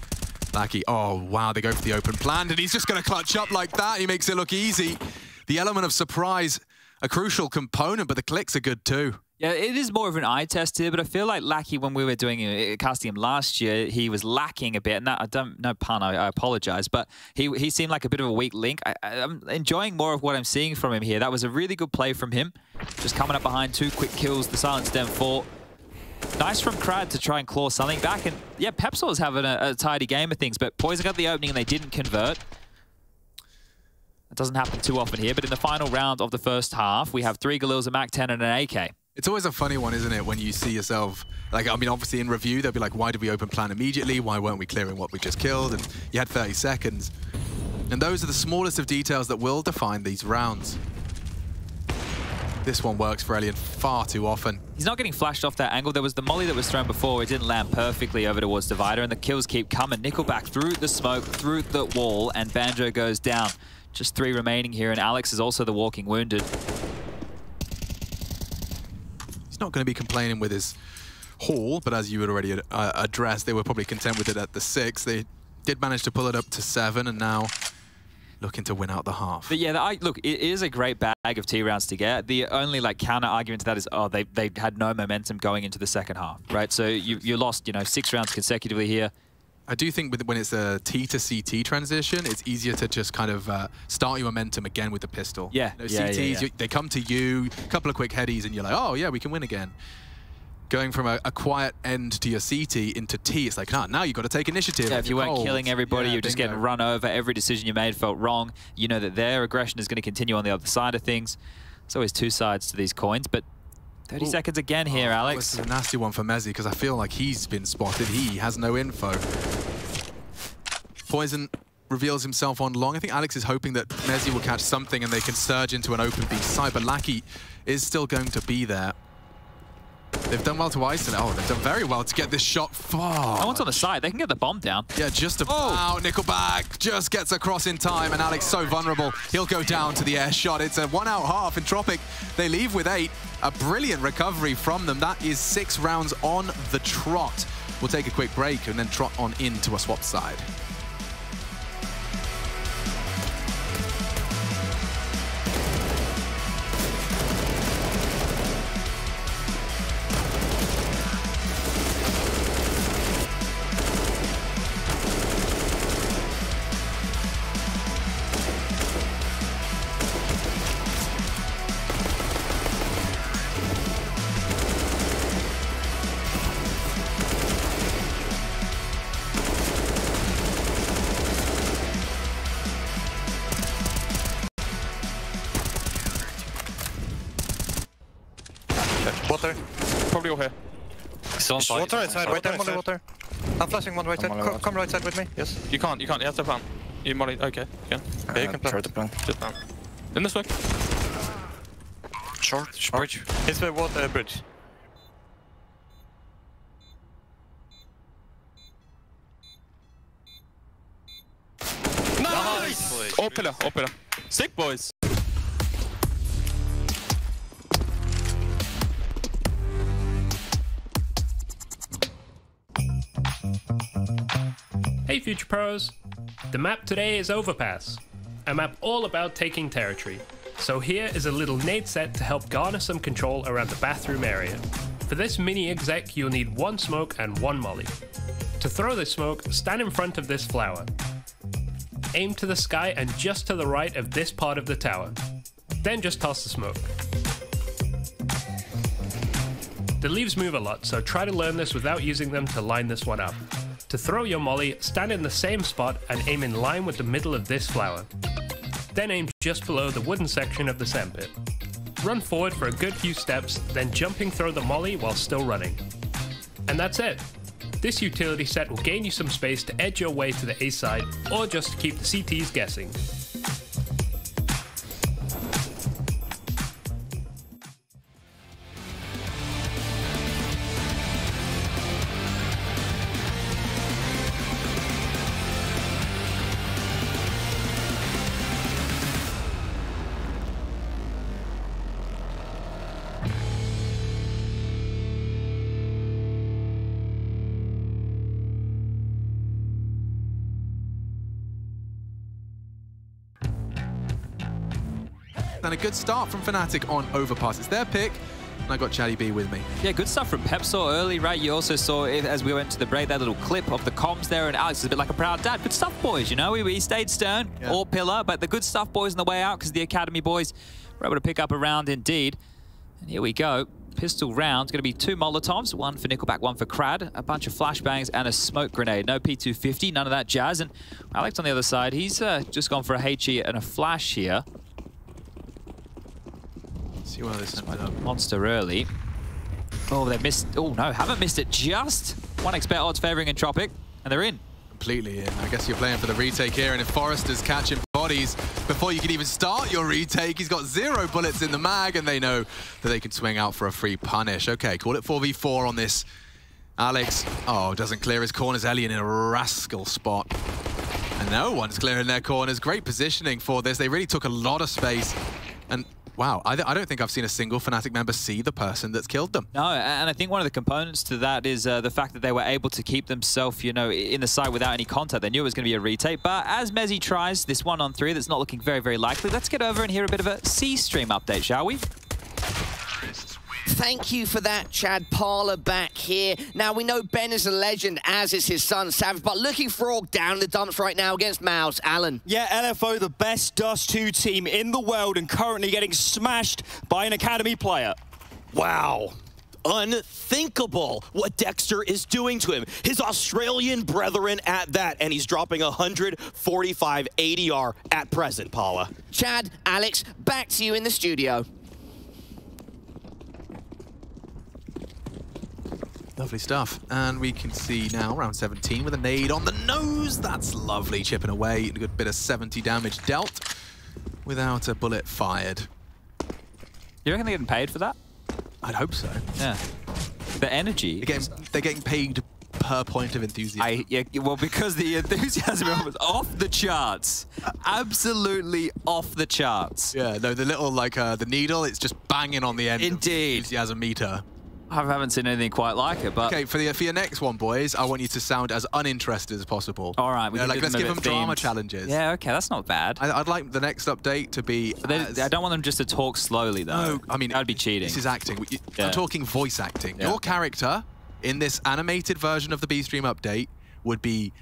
[SPEAKER 2] Lackey. Oh, wow. They go for the open plan, and he's just going to clutch up like that. He makes it look easy. The element of surprise, a crucial component, but the clicks are good too.
[SPEAKER 1] Yeah, it is more of an eye test here, but I feel like Lackey, when we were doing casting him last year, he was lacking a bit. And that, I don't know, pun, I apologize, but he seemed like a bit of a weak link. I'm enjoying more of what I'm seeing from him here. That was a really good play from him. Just coming up behind, 2 quick kills, the silence dem 4. Nice from Krad to try and claw something back. And yeah, Peppzor's having a tidy game of things, but Poison got the opening and they didn't convert. It doesn't happen too often here, but in the final round of the first half, we have 3 Galils, a Mac 10 and an AK.
[SPEAKER 2] It's always a funny one, isn't it, when you see yourself, like, I mean, obviously in review, they'll be like, why did we open plan immediately? Why weren't we clearing what we just killed? And you had 30 seconds. And those are the smallest of details that will define these rounds. this one works for Elian far too often.
[SPEAKER 1] He's not getting flashed off that angle. There was the molly that was thrown before. It didn't land perfectly over towards Divider, and the kills keep coming. NickelBack through the smoke, through the wall, and Banjo goes down. Just 3 remaining here, and Alex is also the walking wounded.
[SPEAKER 2] He's not going to be complaining with his haul, but as you had already addressed, they were probably content with it at the 6. They did manage to pull it up to 7, and now looking to win out the half.
[SPEAKER 1] But yeah, look, it is a great bag of T rounds to get. The only counter argument to that is, oh, they had no momentum going into the second half, right? So you lost, 6 rounds consecutively here.
[SPEAKER 2] I do think when it's a T to CT transition, it's easier to just kind of start your momentum again with the pistol.
[SPEAKER 1] Yeah,
[SPEAKER 2] CTs, they come to you, a couple of quick headies, and you're like, oh yeah, we can win again. Going from a quiet end to your CT into T, it's like, now you've got to take initiative.
[SPEAKER 1] Yeah, if you weren't killing everybody, you're just getting run over. Every decision you made felt wrong. You know that their aggression is going to continue on the other side of things. There's always 2 sides to these coins, but 30 seconds again here, Alex.
[SPEAKER 2] It's a nasty one for mezii, because I feel like he's been spotted. He has no info. Poison reveals himself on long. I think Alex is hoping that mezii will catch something and they can surge into an open B side, but Lackey is still going to be there. They've done well to ice it. Oh, they've done very well to get this shot far.
[SPEAKER 1] No one's on the side. They can get the bomb down.
[SPEAKER 2] Yeah, just about. NickelBack just gets across in time, and Alex so vulnerable. He'll go down to the air shot. It's a 1-out half. Entropiq, they leave with 8. A brilliant recovery from them. That is 6 rounds on the trot. We'll take a quick break and then trot on into a swap side.
[SPEAKER 6] Water. Probably all here.
[SPEAKER 7] Water inside, right there, water.
[SPEAKER 6] I'm flashing one right side. Come right side with me. Yes. You can't. You have to plan. You molly. Okay. Yeah. Okay, you can plan.
[SPEAKER 7] Try to plan.
[SPEAKER 6] Just plan. In this way.
[SPEAKER 7] Short. Bridge.
[SPEAKER 6] It's the water bridge. Nice! All pillar. All pillar. Sick, boys.
[SPEAKER 8] Hey Future Pros! The map today is Overpass, a map all about taking territory. So here is a little nade set to help garner some control around the bathroom area. For this mini exec you'll need 1 smoke and 1 molly. To throw this smoke, stand in front of this flower. Aim to the sky and just to the right of this part of the tower. Then just toss the smoke. The leaves move a lot, so try to learn this without using them to line this one up. To throw your molly, stand in the same spot and aim in line with the middle of this flower. Then aim just below the wooden section of the sandpit. Run forward for a good few steps, then jumping throw the molly while still running. And that's it. This utility set will gain you some space to edge your way to the A side, or just to keep the CTs guessing.
[SPEAKER 2] And a good start from fnatic on Overpass. It's their pick, and I got Chatty B with me.
[SPEAKER 1] Yeah, good stuff from Peppzor early, right? You also saw, as we went to the break, that little clip of the comms there, and Alex is a bit like a proud dad. Good stuff, boys, we stayed stern, all pillar, but the good stuff, boys, on the way out, because the Academy boys were able to pick up a round indeed. And here we go. Pistol round. Going to be 2 Molotovs, 1 for NickelBack, 1 for Krad, a bunch of flashbangs and a smoke grenade. No P250, none of that jazz. And Alex on the other side, he's just gone for a HE and a flash here.
[SPEAKER 2] See where this ends up.
[SPEAKER 1] Monster early. Oh, they've missed. Oh, no, haven't missed it. Just 1xBet odds favouring Entropiq, and they're in.
[SPEAKER 2] Completely in. I guess you're playing for the retake here, and if Forrester's catching body, bodies before you can even start your retake. He's got 0 bullets in the mag, and they know that they can swing out for a free punish. Okay, call it 4v4 on this. Alex, doesn't clear his corners. Elian in a rascal spot. And no one's clearing their corners. Great positioning for this. They really took a lot of space. And wow, I don't think I've seen a single Fnatic member see the person that's killed them.
[SPEAKER 1] No, and I think one of the components to that is the fact that they were able to keep themselves, you know, in the site without any contact. They knew it was going to be a retake, but as mezii tries this 1-on-3 that's not looking very, very likely, let's get over and hear a bit of a C-stream update, shall we?
[SPEAKER 3] Thank you for that, Chad. Parler back here. Now, we know Ben is a legend, as is his son, Savage, but looking for all down in the dumps right now against Mouse. Alan.
[SPEAKER 4] Yeah, LFO, the best Dust 2 team in the world, and currently getting smashed by an Academy player.
[SPEAKER 5] Wow. Unthinkable what Dexter is doing to him. His Australian brethren at that, and he's dropping 145 ADR at present, Paula.
[SPEAKER 3] Chad, Alex, back to you in the studio.
[SPEAKER 2] Lovely stuff. And we can see now round 17 with a nade on the nose. That's lovely, chipping away. A good bit of 70 damage dealt without a bullet fired.
[SPEAKER 1] You reckon they're getting paid for that?
[SPEAKER 2] I'd hope so.
[SPEAKER 1] Yeah. The energy.
[SPEAKER 2] They're getting paid per point of enthusiasm.
[SPEAKER 1] Yeah, well, because the enthusiasm was off the charts. Absolutely off the charts.
[SPEAKER 2] Yeah, no, the little, like, the needle, it's just banging on the end.
[SPEAKER 1] Indeed.
[SPEAKER 2] Of the enthusiasm meter.
[SPEAKER 1] I haven't seen anything quite like it, but...
[SPEAKER 2] Okay, for your next one, boys, I want you to sound as uninterested as possible.
[SPEAKER 1] All right, we can
[SPEAKER 2] let's give them drama challenges.
[SPEAKER 1] Yeah, okay, that's not bad.
[SPEAKER 2] I'd like the next update to be...
[SPEAKER 1] I don't want them just to talk slowly, though.
[SPEAKER 2] No, I mean...
[SPEAKER 1] That'd be cheating.
[SPEAKER 2] This is acting. I'm talking voice acting. Yeah. Your character in this animated version of the B-Stream update would be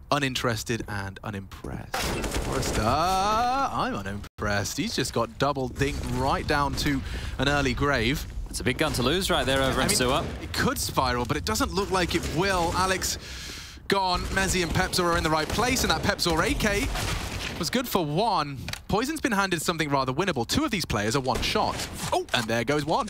[SPEAKER 2] uninterested and unimpressed. Forrester, I'm unimpressed. He's just got double dinked right down to an early grave.
[SPEAKER 1] It's a big gun to lose right there over in Sewer.
[SPEAKER 2] It could spiral, but it doesn't look like it will. Alex gone. Mezii and Peppzor are in the right place, and that Peppzor AK was good for one. Poison's been handed something rather winnable. 2 of these players are one shot. Oh, and there goes one.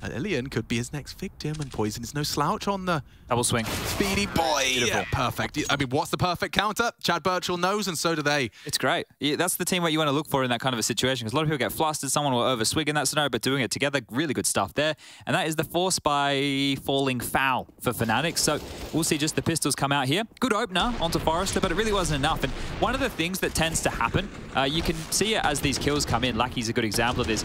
[SPEAKER 2] And Elian could be his next victim, and Poison is no slouch on the...
[SPEAKER 1] Double swing.
[SPEAKER 2] Speedy boy! Yeah, perfect. I mean, what's the perfect counter? Chad Birchall knows, and so do they.
[SPEAKER 1] It's great. Yeah, that's the team what you want to look for in that kind of a situation, because a lot of people get flustered, someone will overswig in that scenario, but doing it together, really good stuff there. And that is the force by falling foul for Fnatic. So we'll see just the pistols come out here. Good opener onto Forrester, but it really wasn't enough. And one of the things that tends to happen, you can see it as these kills come in. Lucky's a good example of this.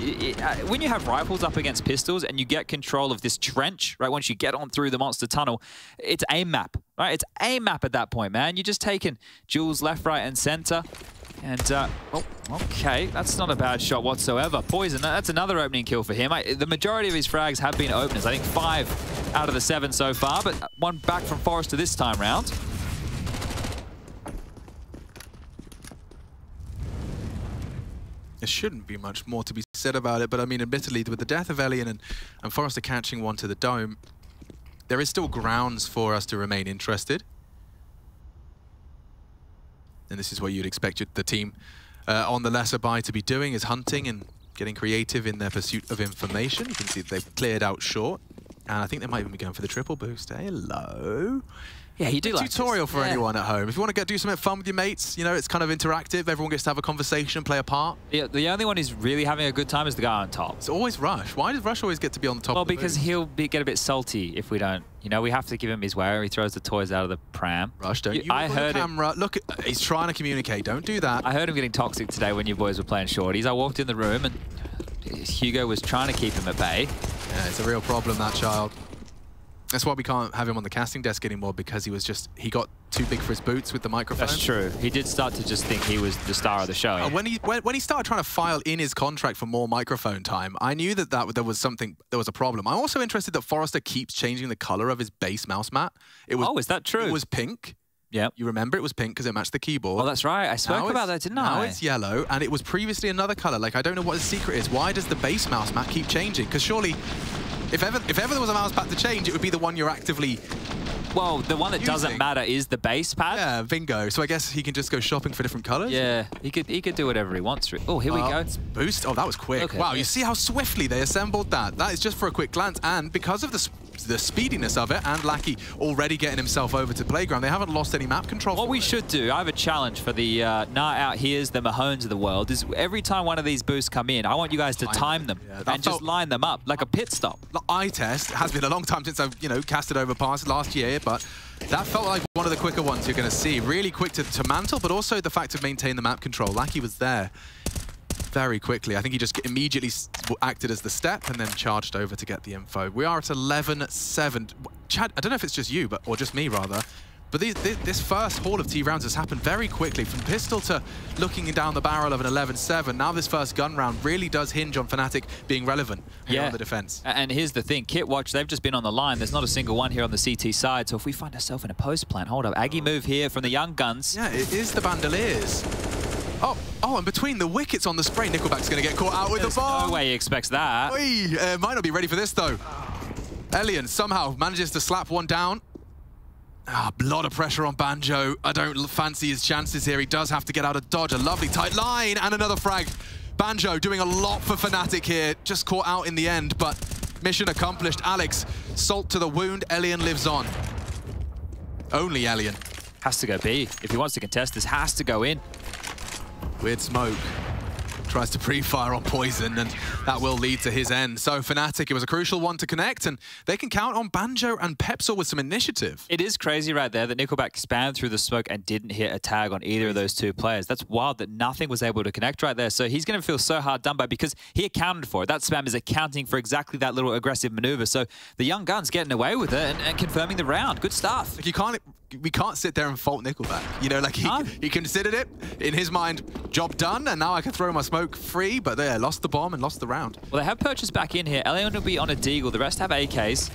[SPEAKER 1] When you have rifles up against pistols and you get control of this trench, right, once you get on through the monster tunnel, it's aim map, right? It's aim map at that point, man. You're just taking Jules left, right, and center. And, oh, okay, that's not a bad shot whatsoever. Poison, that's another opening kill for him. The majority of his frags have been openers. I think 5 out of the 7 so far, but one back from Forrester this time round.
[SPEAKER 2] There shouldn't be much more to be said about it, but I mean, admittedly, with the death of Elian and Forrester catching one to the dome, there is still grounds for us to remain interested. And this is what you'd expect the team on the lesser buy to be doing, is hunting and getting creative in their pursuit of information. You can see that they've cleared out short, and I think they might even be going for the triple boost. Hello.
[SPEAKER 1] Yeah, you do like
[SPEAKER 2] tutorial
[SPEAKER 1] this.
[SPEAKER 2] for anyone at home. If you want to do something fun with your mates, you know, it's kind of interactive. Everyone gets to have a conversation, play a part.
[SPEAKER 1] Yeah, the only one who's really having a good time is the guy on top.
[SPEAKER 2] It's always Rush. Why does Rush always get to be on the top?
[SPEAKER 1] Well,
[SPEAKER 2] of the
[SPEAKER 1] because
[SPEAKER 2] moon?
[SPEAKER 1] he'll get a bit salty if we don't. You know, we have to give him his way, or he throws the toys out of the pram.
[SPEAKER 2] Rush, don't you
[SPEAKER 1] I heard
[SPEAKER 2] the camera. Look, he's trying to communicate. Don't do that.
[SPEAKER 1] I heard him getting toxic today when you boys were playing shorties. I walked in the room and Hugo was trying to keep him at bay.
[SPEAKER 2] Yeah, it's a real problem, that child. That's why we can't have him on the casting desk anymore, because he got too big for his boots with the microphone.
[SPEAKER 1] That's true. He did start to just think he was the star of the show.
[SPEAKER 2] When he started trying to file in his contract for more microphone time, I knew that there was a problem. I'm also interested that Forrester keeps changing the color of his base mouse mat.
[SPEAKER 1] Is that true?
[SPEAKER 2] It was pink. Yeah. You remember it was pink because it matched the keyboard.
[SPEAKER 1] Oh, that's right. I spoke about that, didn't I?
[SPEAKER 2] Now it's yellow, and it was previously another color. Like, I don't know what the secret is. Why does the base mouse mat keep changing? Because surely, if ever there was a mouse pad to change, it would be the one you're actively
[SPEAKER 1] Well, the one that doesn't matter is the base pad.
[SPEAKER 2] Yeah, bingo. So I guess he can just go shopping for different colors?
[SPEAKER 1] Yeah, he could do whatever he wants. Oh, here we go.
[SPEAKER 2] Boost. Oh, that was quick. Okay, wow, you see how swiftly they assembled that? That is just for a quick glance. And because of the the speediness of it, and Lackey already getting himself over to Playground. They haven't lost any map control.
[SPEAKER 1] What we should do, I have a challenge for the Out Here's, the Mahones of the world, is every time one of these boosts come in, I want you guys to time them and just line them up like a pit stop.
[SPEAKER 2] The eye test has been a long time since I've, casted Overpass last year, but that felt like one of the quicker ones you're going to see. Really quick to mantle, but also the fact of maintain the map control. Lackey was there very quickly. I think he just immediately acted as the step and then charged over to get the info. We are at 11-7. Chad, I don't know if it's just you, or just me rather, but this first haul of T rounds has happened very quickly, from pistol to looking down the barrel of an 11-7. Now this first gun round really does hinge on fnatic being relevant here on the defense. And
[SPEAKER 1] here's the thing, Kit Watch, they've just been on the line. There's not a single one here on the CT side, so if we find ourselves in a post plant, hold up, Aggie move here from the Young Guns.
[SPEAKER 2] Yeah, it is the Bandoliers. Oh, and between the wickets on the spray, NickelBack's going to get caught out with the bomb.
[SPEAKER 1] No way he expects that.
[SPEAKER 2] Might not be ready for this, though. Elian somehow manages to slap one down. A lot of pressure on Banjo. I don't fancy his chances here. He does have to get out of dodge. A lovely tight line and another frag. Banjo doing a lot for fnatic here. Just caught out in the end, but mission accomplished. Alex, salt to the wound. Elian lives on. Only Elian.
[SPEAKER 1] Has to go B. If he wants to contest, this has to go in.
[SPEAKER 2] Weird smoke. Tries to pre-fire on Poison, and that will lead to his end. So fnatic, it was a crucial one to connect, and they can count on Banjo and Peppzor with some initiative.
[SPEAKER 1] It is crazy right there that NickelBack spammed through the smoke and didn't hit a tag on either of those two players. That's wild that nothing was able to connect right there. So he's going to feel so hard done by because he accounted for it. That spam is accounting for exactly that little aggressive maneuver. So the Young Guns getting away with it and confirming the round. Good stuff.
[SPEAKER 2] Like we can't sit there and fault NickelBack. He considered it. In his mind, job done, and now I can throw my smoke free, but they lost the bomb and lost the round.
[SPEAKER 1] Well, they have purchased back in here. Elion will be on a Deagle. The rest have AKs.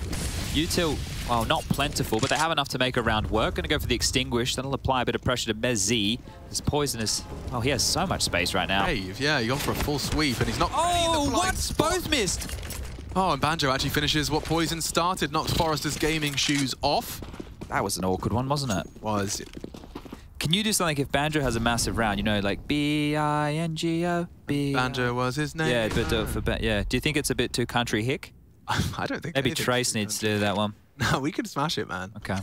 [SPEAKER 1] Util, well, not plentiful, but they have enough to make a round work. Going to go for the Extinguish. That'll apply a bit of pressure to mezii. This Poison is... Oh, he has so much space right now.
[SPEAKER 2] Dave, yeah, he gone for a full sweep, and he's not...
[SPEAKER 1] Oh, what? Both missed!
[SPEAKER 2] Oh, and Banjo actually finishes what Poison started. Knocks Forrester's gaming shoes off.
[SPEAKER 1] That was an awkward one, wasn't it?
[SPEAKER 2] Was.
[SPEAKER 1] Can you do something if Banjo has a massive round? Like B-I-N-G-O?
[SPEAKER 2] Banjo was his name.
[SPEAKER 1] Yeah, but do you think it's a bit too country hick?
[SPEAKER 2] I don't think.
[SPEAKER 1] Maybe Trace needs to do that one.
[SPEAKER 2] No, we could smash it, man.
[SPEAKER 1] Okay.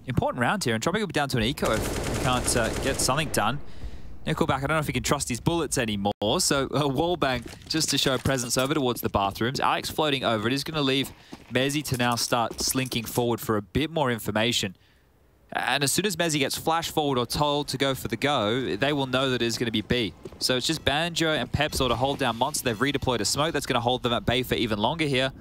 [SPEAKER 1] Important round here, and Entropiq will be down to an eco if we can't get something done. NickelBack, I don't know if he can trust his bullets anymore, so a wallbang just to show presence over towards the bathrooms. Alex floating over. It is going to leave mezii to now start slinking forward for a bit more information. And as soon as mezii gets flash forward or told to go for the go, they will know that it is going to be B. So it's just Banjo and Peppzor to hold down Monster. They've redeployed a smoke that's going to hold them at bay for even longer here.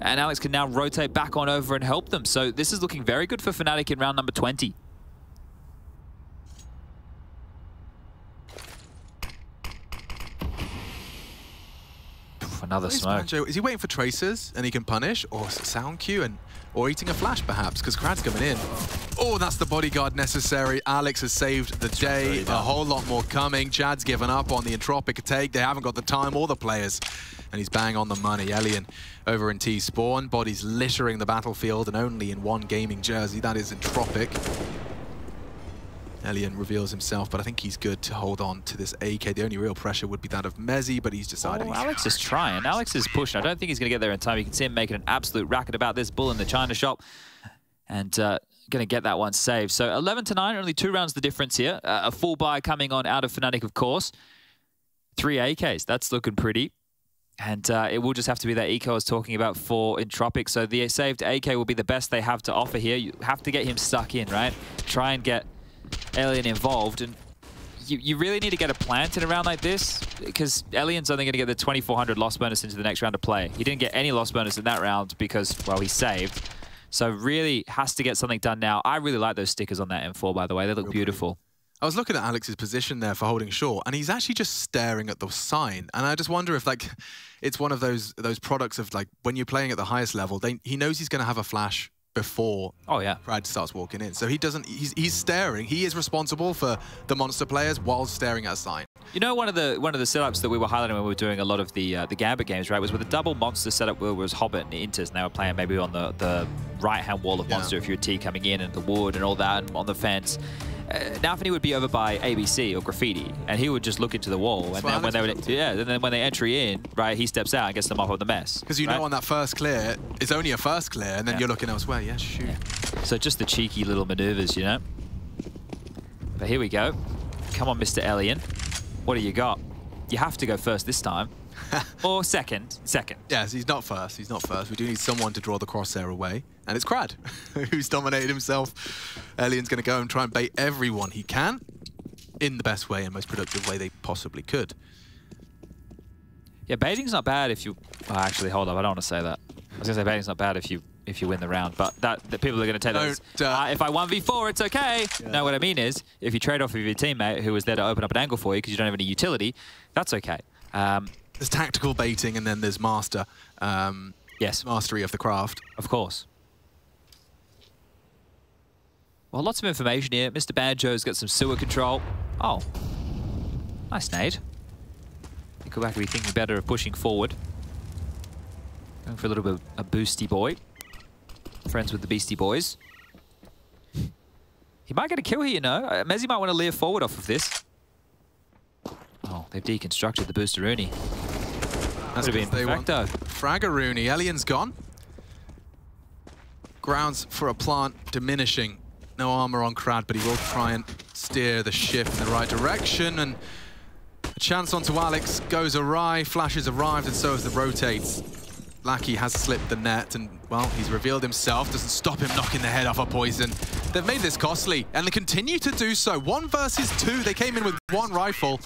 [SPEAKER 1] And Alex can now rotate back on over and help them. So this is looking very good for fnatic in round number 20. Another smoke.
[SPEAKER 2] Banjo? Is he waiting for tracers and he can punish, or sound cue, or eating a flash perhaps, because Krad's coming in. Oh, that's the bodyguard necessary. Alex has saved the day. A whole lot more coming. Chad's given up on the Entropiq take. They haven't got the time or the players. And he's bang on the money. Elian over in T-Spawn. Bodies littering the battlefield, and only in one gaming jersey. That is Entropiq. Elian reveals himself, but I think he's good to hold on to this AK. The only real pressure would be that of mezii, but he's decided...
[SPEAKER 1] Oh, Alex is trying. Alex is pushing. I don't think he's going to get there in time. You can see him making an absolute racket about this bull in the China shop. And going to get that one saved. So 11-9, only 2 rounds the difference here. A full buy coming on out of fnatic, of course. 3 AKs. That's looking pretty. And it will just have to be that eco I was talking about for Entropiq. So the saved AK will be the best they have to offer here. You have to get him stuck in, right? Try and get Elian involved, and you really need to get a plant in a round like this, because Elian's only going to get the 2400 loss bonus into the next round of play. He didn't get any loss bonus in that round because, well, he saved. So really has to get something done now. I really like those stickers on that M4, by the way. They look beautiful.
[SPEAKER 2] I was looking at Alex's position there for holding short, and he's actually just staring at the sign. And I just wonder if, like, it's one of those products of, like, when you're playing at the highest level, he knows he's going to have a flash before Krad starts walking in. So he doesn't, he's staring. He is responsible for the monster players while staring at a sign. You know, one of the setups that we were highlighting when we were doing a lot of the Gambit games, right, was with a double monster setup where it was Hobbit and Inters, and they were playing maybe on the right-hand wall of monster if you're a T coming in, and the wood and all that, and on the fence.
[SPEAKER 1] Nafany would be over by ABC or Graffiti, and he would just look into the wall. And then when they would, and then when they entry in, right, he steps out and gets them off of the mess.
[SPEAKER 2] Because you know on that first clear, it's only a first clear, and then you're looking elsewhere. Yeah, shoot.
[SPEAKER 1] Yeah. So just the cheeky little maneuvers, you know. But here we go. Come on, Mr. Elian. What do you got? You have to go first this time. Or second.
[SPEAKER 2] Yes, he's not first. He's not first. We do need someone to draw the crosshair away. And it's Krad, who's dominated himself. Elian's going to go and try and bait everyone he can in the best way and most productive way they possibly could.
[SPEAKER 1] Yeah, baiting's not bad if you... Oh, actually, hold up. I don't want to say that. I was going to say baiting's not bad if you win the round, but the people are going to take those. If I 1v4, it's okay. Yeah. No, what I mean is, if you trade off with your teammate who was there to open up an angle for you because you don't have any utility, that's okay.
[SPEAKER 2] There's tactical baiting, and then there's master.
[SPEAKER 1] Yes.
[SPEAKER 2] Mastery of the craft.
[SPEAKER 1] Of course. Well, lots of information here. Mr. Banjo's got some sewer control. Oh. Nice nade. NickelBack will be thinking better of pushing forward. Going for a little bit of a boosty boy. Friends with the Beastie Boys. He might get a kill here, you know. Mezii might want to leer forward off of this. Oh, they've deconstructed the Boosteroonie. That's would have been perfecto.
[SPEAKER 2] Fraggeroonie. Elian's gone. Grounds for a plant diminishing. No armor on Krad, but he will try and steer the ship in the right direction. And a chance onto Alex goes awry. Flash has arrived, and so has the rotates. Lackey has slipped the net, and, well, he's revealed himself. Doesn't stop him knocking the head off a Poison. They've made this costly, and they continue to do so. 1 versus 2. They came in with 1 rifle.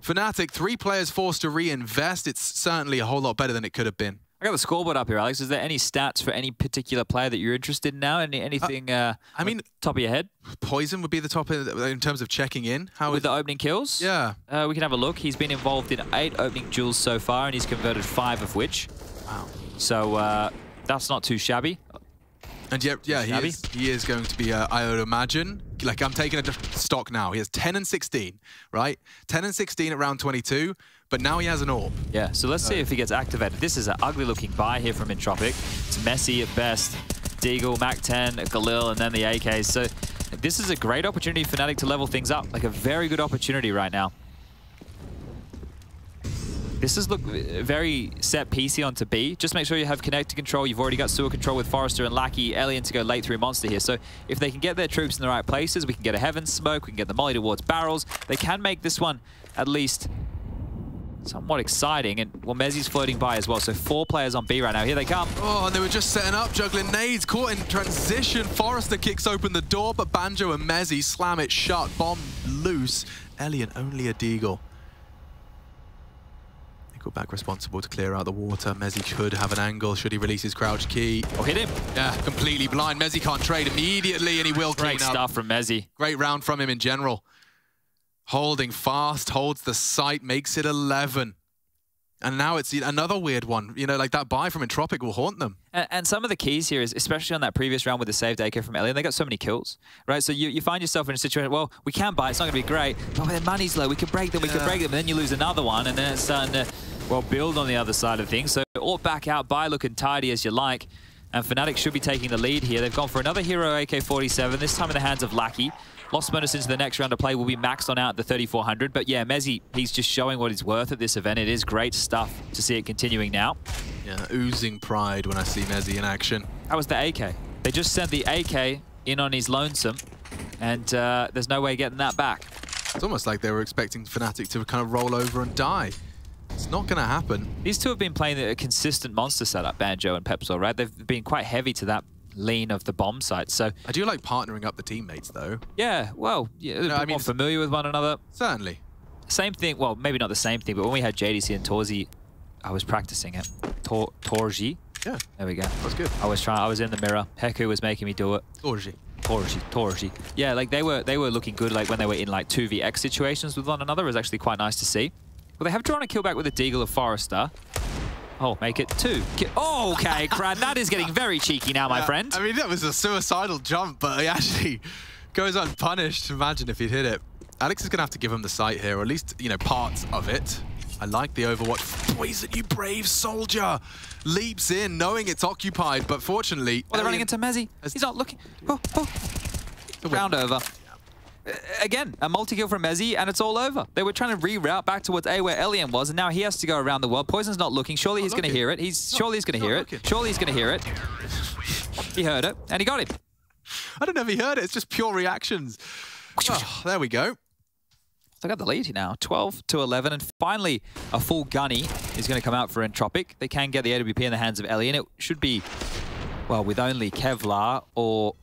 [SPEAKER 2] fnatic, 3 players forced to reinvest. It's certainly a whole lot better than it could have been.
[SPEAKER 1] I got the scoreboard up here, Alex. Is there any stats for any particular player that you're interested in now? Anything I mean, top of your head?
[SPEAKER 2] Poison would be the top in terms of checking in.
[SPEAKER 1] With the opening kills?
[SPEAKER 2] Yeah.
[SPEAKER 1] We can have a look. He's been involved in 8 opening duels so far, and he's converted 5 of which.
[SPEAKER 2] Wow.
[SPEAKER 1] So that's not too shabby.
[SPEAKER 2] And yeah, he is going to be, I would imagine, like I'm taking a stock now. He has 10 and 16, right? 10 and 16 at round 22, but now he has an AWP.
[SPEAKER 1] Yeah, so let's see if he gets activated. This is an ugly looking buy here from Entropiq. It's messy at best. Deagle, Mac-10, Galil, and then the AKs. So this is a great opportunity for fnatic to level things up. Like a very good opportunity right now. This is look very set PC onto B. Just make sure you have connected control. You've already got sewer control with Forrester and Lackey, Elian to go late through Monster here. So if they can get their troops in the right places, we can get a Heaven Smoke, we can get the molly towards barrels. They can make this one at least somewhat exciting. And well, mezii's floating by as well. So 4 players on B right now. Here they come.
[SPEAKER 2] Oh, and they were just setting up, juggling nades, caught in transition. Forrester kicks open the door, but Banjo and mezii slam it shut. Bomb loose. Elian only a deagle. NickelBack responsible to clear out the water. mezii could have an angle should he release his crouch key.
[SPEAKER 1] Oh, hit him.
[SPEAKER 2] Yeah, completely blind. mezii can't trade immediately, and he will clean up.
[SPEAKER 1] Great stuff from mezii.
[SPEAKER 2] Great round from him in general. Holding fast, holds the site, makes it 11. And now it's another weird one. You know, like that buy from Entropiq will haunt them.
[SPEAKER 1] And some of the keys here is, especially on that previous round with the saved AK from Elian, they got so many kills, right? So you find yourself in a situation, well, we can buy, it's not going to be great, but when their money's low, we can break them, we can break them, and then you lose another one, and then it's starting to, well, build on the other side of things. So all back out, buy looking tidy as you like, and fnatic should be taking the lead here. They've gone for another hero AK-47, this time in the hands of Lackey. Lost bonus into the next round of play will be maxed on out at the 3,400. But yeah, mezii, he's just showing what he's worth at this event. It is great stuff to see it continuing now.
[SPEAKER 2] Yeah, oozing pride when I see mezii in action.
[SPEAKER 1] That was the AK. They just sent the AK in on his lonesome, and there's no way getting that back.
[SPEAKER 2] It's almost like they were expecting fnatic to kind of roll over and die. It's not going to happen.
[SPEAKER 1] These two have been playing a consistent monster setup, Banjo and Peppzor, right? They've been quite heavy to that lean of the bomb site. So
[SPEAKER 2] I do like partnering up the teammates, though.
[SPEAKER 1] Yeah, well, yeah, they're more familiar with one another.
[SPEAKER 2] Certainly.
[SPEAKER 1] Same thing. Well, maybe not the same thing, but when we had JDC and Torzi, I was practicing it. Torji.
[SPEAKER 2] Yeah.
[SPEAKER 1] There we go.
[SPEAKER 2] That's good.
[SPEAKER 1] I was in the mirror. Heku was making me do it. Torji. Yeah, like they were looking good. Like when they were in like 2vx situations with one another, it was actually quite nice to see. Well, they have drawn a kill back with a Deagle of Forrester. Oh, make it 2. Oh, okay, Krad, that is getting very cheeky now, my friend.
[SPEAKER 2] I mean, that was a suicidal jump, but he actually goes unpunished. Imagine if he'd hit it. Alex is going to have to give him the site here, or at least, you know, parts of it. I like the Overwatch. Poison, you brave soldier. Leaps in, knowing it's occupied, but fortunately...
[SPEAKER 1] Well, they're running into mezii. He's not looking. Oh. Round over. again, a multi-kill from mezii, and it's all over. They were trying to reroute back towards A where Elian was, and now he has to go around the world. Poison's not looking. Surely he's going to hear it. Surely he's going to hear it. Surely he's going to hear it. He heard it, and he got him.
[SPEAKER 2] I don't know if he heard it. It's just pure reactions. Oh, there we go.
[SPEAKER 1] They got the lead here now, 12-11, and finally a full gunny is going to come out for Entropiq. They can get the AWP in the hands of Elian. It should be, well, with only Kevlar or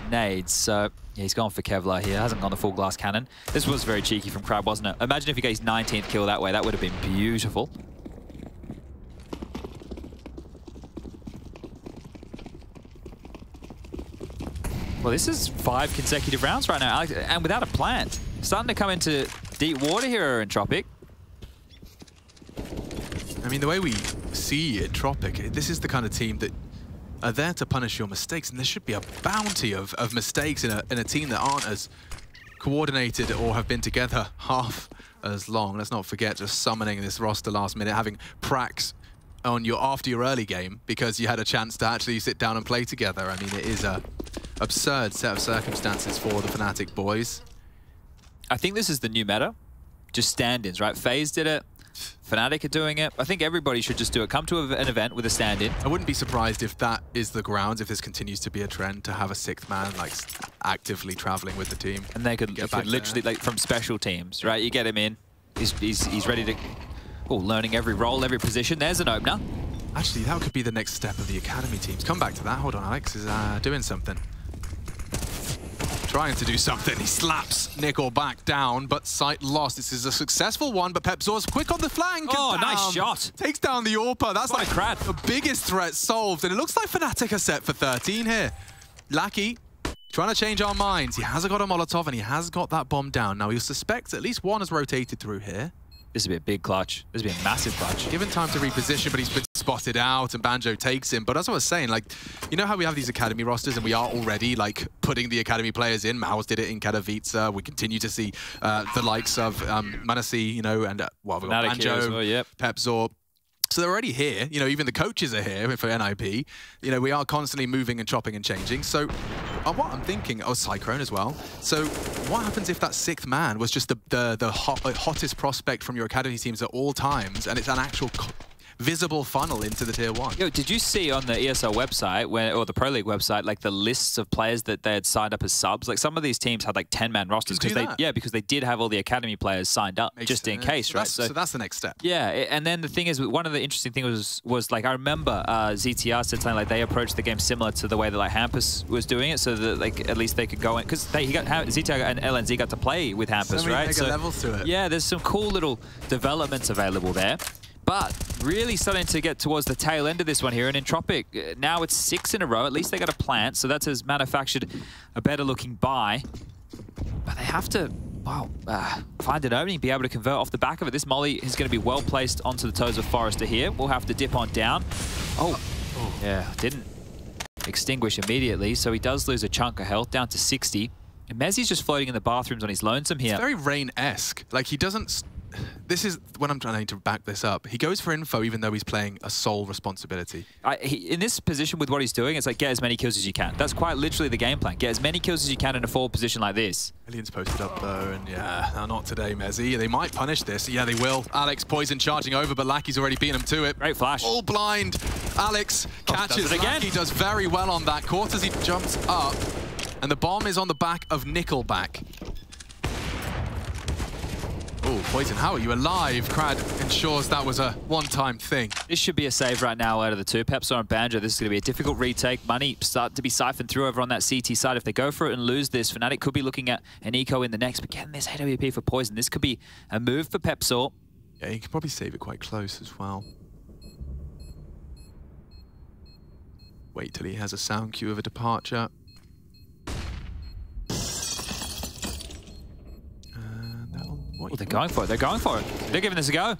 [SPEAKER 1] nades. So yeah, he's gone for Kevlar here. Hasn't gone the full glass cannon. This was very cheeky from Krad, wasn't it? Imagine if he got his 19th kill that way. That would have been beautiful. Well, this is 5 consecutive rounds right now, Alex, and without a plant. Starting to come into deep water here, Entropiq.
[SPEAKER 2] I mean, the way we see Entropiq, this is the kind of team that are there to punish your mistakes, and there should be a bounty of mistakes in a team that aren't as coordinated or have been together half as long. Let's not forget just summoning this roster last minute, having Prax on after your early game because you had a chance to actually sit down and play together. I mean, it is a absurd set of circumstances for the Fnatic boys.
[SPEAKER 1] I think this is the new meta. Just stand-ins, right? FaZe did it. Fnatic are doing it. I think everybody should just do it. Come to an event with a stand-in.
[SPEAKER 2] I wouldn't be surprised if that is the grounds, if this continues to be a trend, to have a 6th man like actively traveling with the team.
[SPEAKER 1] And they could literally, like, from special teams, right? You get him in. He's ready to... Oh, learning every role, every position. There's an opener.
[SPEAKER 2] Actually, that could be the next step of the academy teams. Come back to that. Hold on, Alex is doing something. Trying to do something. He slaps NickelBack down, but sight lost. This is a successful one, but Peppzor's quick on the flank.
[SPEAKER 1] Oh, nice shot.
[SPEAKER 2] Takes down the AWPer. That's like
[SPEAKER 1] Krad.
[SPEAKER 2] The biggest threat solved, and it looks like Fnatic are set for 13 here. Lackey trying to change our minds. He has got a Molotov, and he has got that bomb down. Now, he suspects at least one has rotated through here.
[SPEAKER 1] This would be a big clutch. This would be a massive clutch.
[SPEAKER 2] Given time to reposition, but he's been spotted out, and Banjo takes him. But as I was saying, like, you know how we have these academy rosters, and we are already like putting the academy players in. Maus did it in Katowice. We continue to see the likes of mezii, you know, and well, we've got Banjo,
[SPEAKER 1] well, yep.
[SPEAKER 2] Peppzor. So they're already here. You know, even the coaches are here for NIP. You know, we are constantly moving and chopping and changing. So what I'm thinking, oh, Cyclone as well. So what happens if that 6th man was just the hottest prospect from your academy teams at all times, and it's an actual visible funnel into the tier 1?
[SPEAKER 1] Yo, did you see on the ESL website, or the Pro League website, like the lists of players that they had signed up as subs? Like some of these teams had like 10-man rosters because they did have all the academy players signed up just in case, right?
[SPEAKER 2] So that's the next step.
[SPEAKER 1] Yeah, and then the thing is, one of the interesting things was like I remember ZTR said something like they approached the game similar to the way that like Hampus was doing it, so that like at least they could go in because ZTR and LNZ got to play with Hampus, right?
[SPEAKER 2] So levels to it.
[SPEAKER 1] Yeah, there's some cool little developments available there. But really starting to get towards the tail end of this one here. And Entropiq, now it's 6 in a row. At least they got a plant. So that's has manufactured a better looking buy. But they have to, find an opening, be able to convert off the back of it. This molly is going to be well placed onto the toes of Forrester here. We'll have to dip on down. Oh, yeah, didn't extinguish immediately. So he does lose a chunk of health down to 60. And mezii's just floating in the bathrooms on his lonesome here.
[SPEAKER 2] It's very Rain-esque. Like he doesn't... This is when I'm trying to back this up. He goes for info even though he's playing a sole responsibility.
[SPEAKER 1] In this position with what he's doing, it's like get as many kills as you can. That's quite literally the game plan. Get as many kills as you can in a forward position like this.
[SPEAKER 2] Alien's posted up though, and yeah, no, not today, mezii. They might punish this. Yeah, they will. Alex, Poison charging over, but Lackey's already beaten him to it.
[SPEAKER 1] Great flash.
[SPEAKER 2] All blind. Alex catches it again. Lackey does very well on that. Caught as he jumps up, and the bomb is on the back of NickelBack. Oh, Poison, how are you alive? Krad ensures that was a one-time thing.
[SPEAKER 1] This should be a save right now out of the two. Peppzor and Banjo, this is going to be a difficult retake. Money start to be siphoned through over on that CT side. If they go for it and lose this, Fnatic could be looking at an eco in the next, but getting this AWP for Poison, this could be a move for Peppzor.
[SPEAKER 2] Yeah, he could probably save it quite close as well. Wait till he has a sound cue of a departure.
[SPEAKER 1] Oh, they're going for it. They're going for it. They're giving this a go.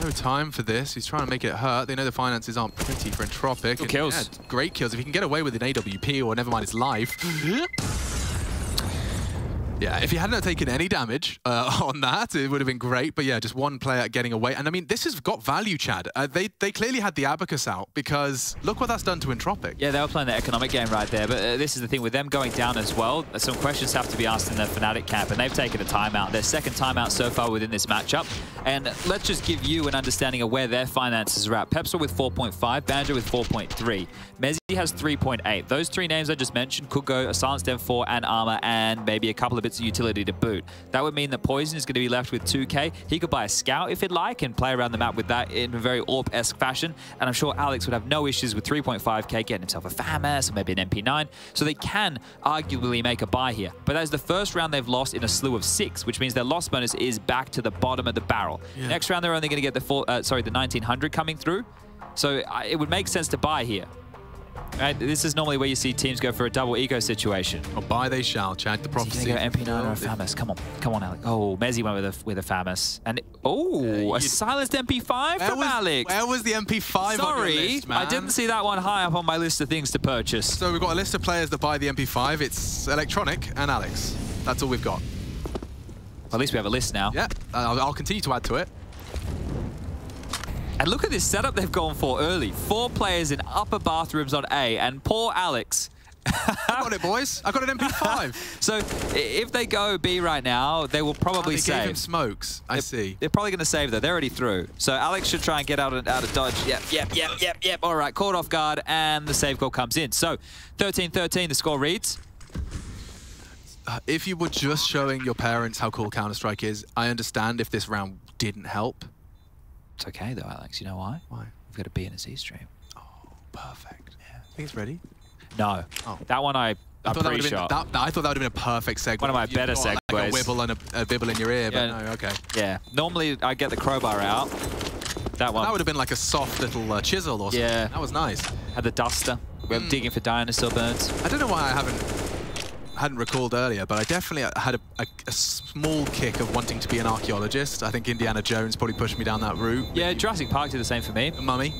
[SPEAKER 2] No time for this. He's trying to make it hurt. They know the finances aren't pretty for Entropiq.
[SPEAKER 1] Good kills.
[SPEAKER 2] Yeah, great kills. If he can get away with an AWP or never mind his life. Yeah, if he hadn't taken any damage on that, it would have been great. But yeah, just one player getting away. And I mean, this has got value, Chad. They clearly had the Abacus out because look what that's done to Entropiq.
[SPEAKER 1] Yeah, they were playing the economic game right there. But this is the thing with them going down as well. Some questions have to be asked in the fnatic camp, and they've taken a timeout. Their second timeout so far within this matchup. And let's just give you an understanding of where their finances are at. Peppzor with 4.5, Banjo with 4.3. mezii has 3.8. Those three names I just mentioned could go a Silenced M4 and Armor and maybe a couple of bits of utility to boot. That would mean that Poison is going to be left with 2k. He could buy a Scout if he'd like and play around the map with that in a very AWP-esque fashion. And I'm sure Alex would have no issues with 3.5k getting himself a FAMAS or maybe an MP9. So they can arguably make a buy here. But that is the first round they've lost in a slew of 6, which means their loss bonus is back to the bottom of the barrel. Yeah. Next round they're only going to get the 1900 coming through. So it would make sense to buy here. Right, this is normally where you see teams go for a double eco situation.
[SPEAKER 2] Oh, buy they shall, Chad. The prophecy.
[SPEAKER 1] Go MP9 or a FAMAS. Come on, Alex. Oh, mezii went with a FAMAS, and a silenced MP5 from Alex.
[SPEAKER 2] Where was the MP5 on your list, man?
[SPEAKER 1] I didn't see that one high up on my list of things to purchase.
[SPEAKER 2] So we've got a list of players that buy the MP5. It's Electronic and Alex. That's all we've got.
[SPEAKER 1] Well, at least we have a list now.
[SPEAKER 2] Yeah, I'll continue to add to it.
[SPEAKER 1] And look at this setup they've gone for early. 4 players in upper bathrooms on A, and poor Alex.
[SPEAKER 2] I got it, boys. I got an MP5.
[SPEAKER 1] So if they go B right now, they will probably save.
[SPEAKER 2] They gave him smokes. I see.
[SPEAKER 1] They're probably going to save, though. They're already through. So Alex should try and get out of dodge. Yep. All right, caught off guard, and the save goal comes in. So 13-13, the score reads.
[SPEAKER 2] If you were just showing your parents how cool Counter-Strike is, I understand if this round didn't help.
[SPEAKER 1] It's okay though, Alex. You know why?
[SPEAKER 2] Why?
[SPEAKER 1] We've got a B and a C stream.
[SPEAKER 2] Oh, perfect. Yeah. Think it's ready?
[SPEAKER 1] No. Oh. That one I'm pretty sure.
[SPEAKER 2] I thought that would have been a perfect segue.
[SPEAKER 1] One of my better segues.
[SPEAKER 2] Like a wibble and a bibble in your ear, but no, okay.
[SPEAKER 1] Yeah. Normally I get the crowbar out. That one.
[SPEAKER 2] That would have been like a soft little chisel or something. Yeah. That was nice.
[SPEAKER 1] Had the duster. We're digging for dinosaur burns.
[SPEAKER 2] I don't know why I hadn't recalled earlier, but I definitely had a small kick of wanting to be an archaeologist. I think Indiana Jones probably pushed me down that route.
[SPEAKER 1] Yeah, Jurassic Park did the same for me.
[SPEAKER 2] The Mummy.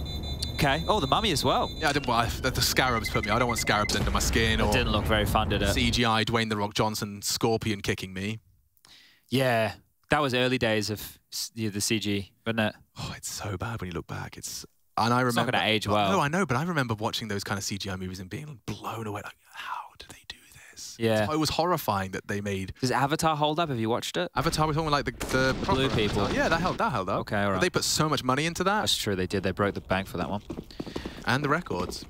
[SPEAKER 1] Okay. Oh, the Mummy as well.
[SPEAKER 2] Yeah, the scarabs put me. I don't want scarabs under my skin.
[SPEAKER 1] It didn't look very fun, did it?
[SPEAKER 2] CGI Dwayne The Rock Johnson scorpion kicking me.
[SPEAKER 1] Yeah, that was early days of the CG, wasn't it?
[SPEAKER 2] Oh, it's so bad when you look back. And I remember.
[SPEAKER 1] It's not going to age well.
[SPEAKER 2] No, I know, but I remember watching those kind of CGI movies and being blown away. Like, how did they do this?
[SPEAKER 1] Yeah.
[SPEAKER 2] So it was horrifying that they made.
[SPEAKER 1] Does Avatar hold up? Have you watched it?
[SPEAKER 2] Avatar, we're talking like the
[SPEAKER 1] Blue people.
[SPEAKER 2] Avatar. Yeah, that held up.
[SPEAKER 1] Okay, all right.
[SPEAKER 2] But they put so much money into that.
[SPEAKER 1] That's true, they did. They broke the bank for that one.
[SPEAKER 2] And the records.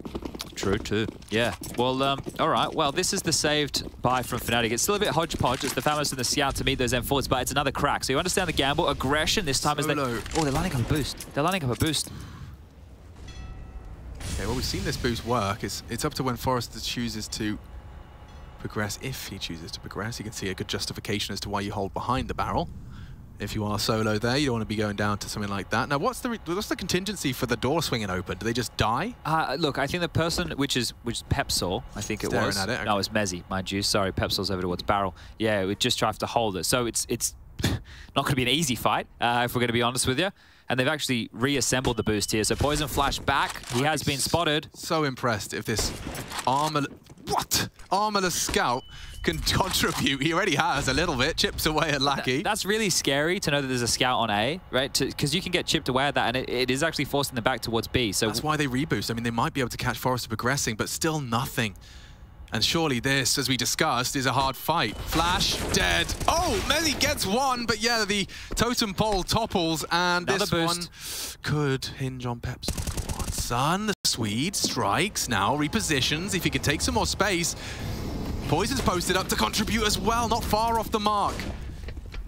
[SPEAKER 1] True, too. Yeah. Well, all right. Well, this is the saved buy from fnatic. It's still a bit hodgepodge. It's the FAMAS and the Scout to meet those M4s, but it's another crack. So you understand the gamble. Aggression this time as they... Oh, they're lining up a boost. They're lining up a boost.
[SPEAKER 2] Okay, well, we've seen this boost work. It's up to when Forrester chooses to progress. If he chooses to progress, you can see a good justification as to why you hold behind the barrel. If you are solo there, you don't want to be going down to something like that. Now, what's the contingency for the door swinging open? Do they just die?
[SPEAKER 1] Look, I think the person, which is Peppzor, I think it was.
[SPEAKER 2] At it, okay.
[SPEAKER 1] No, it's mezii, mind you. Sorry, Peppzor's over towards barrel. Yeah, we just try to hold it. So it's not going to be an easy fight, if we're going to be honest with you. And they've actually reassembled the boost here. So Poison flash back. He has been spotted.
[SPEAKER 2] So impressed if this armorless Scout can contribute. He already has a little bit. Chips away at Lackey.
[SPEAKER 1] That's really scary to know that there's a Scout on A, right? Because you can get chipped away at that, and it is actually forcing them back towards B. So
[SPEAKER 2] that's why they reboost. I mean, they might be able to catch Forrester progressing, but still nothing. And surely this, as we discussed, is a hard fight. Flash, dead. Oh, mezii gets one, but yeah, the totem pole topples, and
[SPEAKER 1] another
[SPEAKER 2] this
[SPEAKER 1] boost.
[SPEAKER 2] one could hinge on Peppzor. Come on, son. The Swede strikes now, repositions. If he can take some more space. Poison's posted up to contribute as well. Not far off the mark.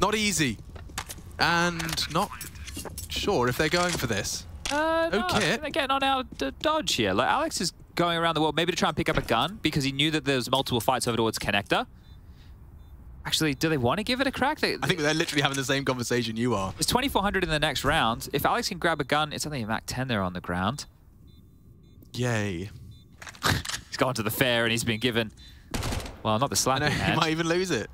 [SPEAKER 2] Not easy. And not sure if they're going for this.
[SPEAKER 1] No,
[SPEAKER 2] kit.
[SPEAKER 1] They're getting on our dodge here. Like, Alex is going around the world maybe to try and pick up a gun because he knew that there's multiple fights over towards Connector. Actually, do they want to give it a crack?
[SPEAKER 2] I think they're literally having the same conversation you are.
[SPEAKER 1] It's 2,400 in the next round. If Alex can grab a gun, it's only a Mac 10 there on the ground.
[SPEAKER 2] Yay.
[SPEAKER 1] He's gone to the fair and he's been given, well, not the slapping hand.
[SPEAKER 2] He might even lose it.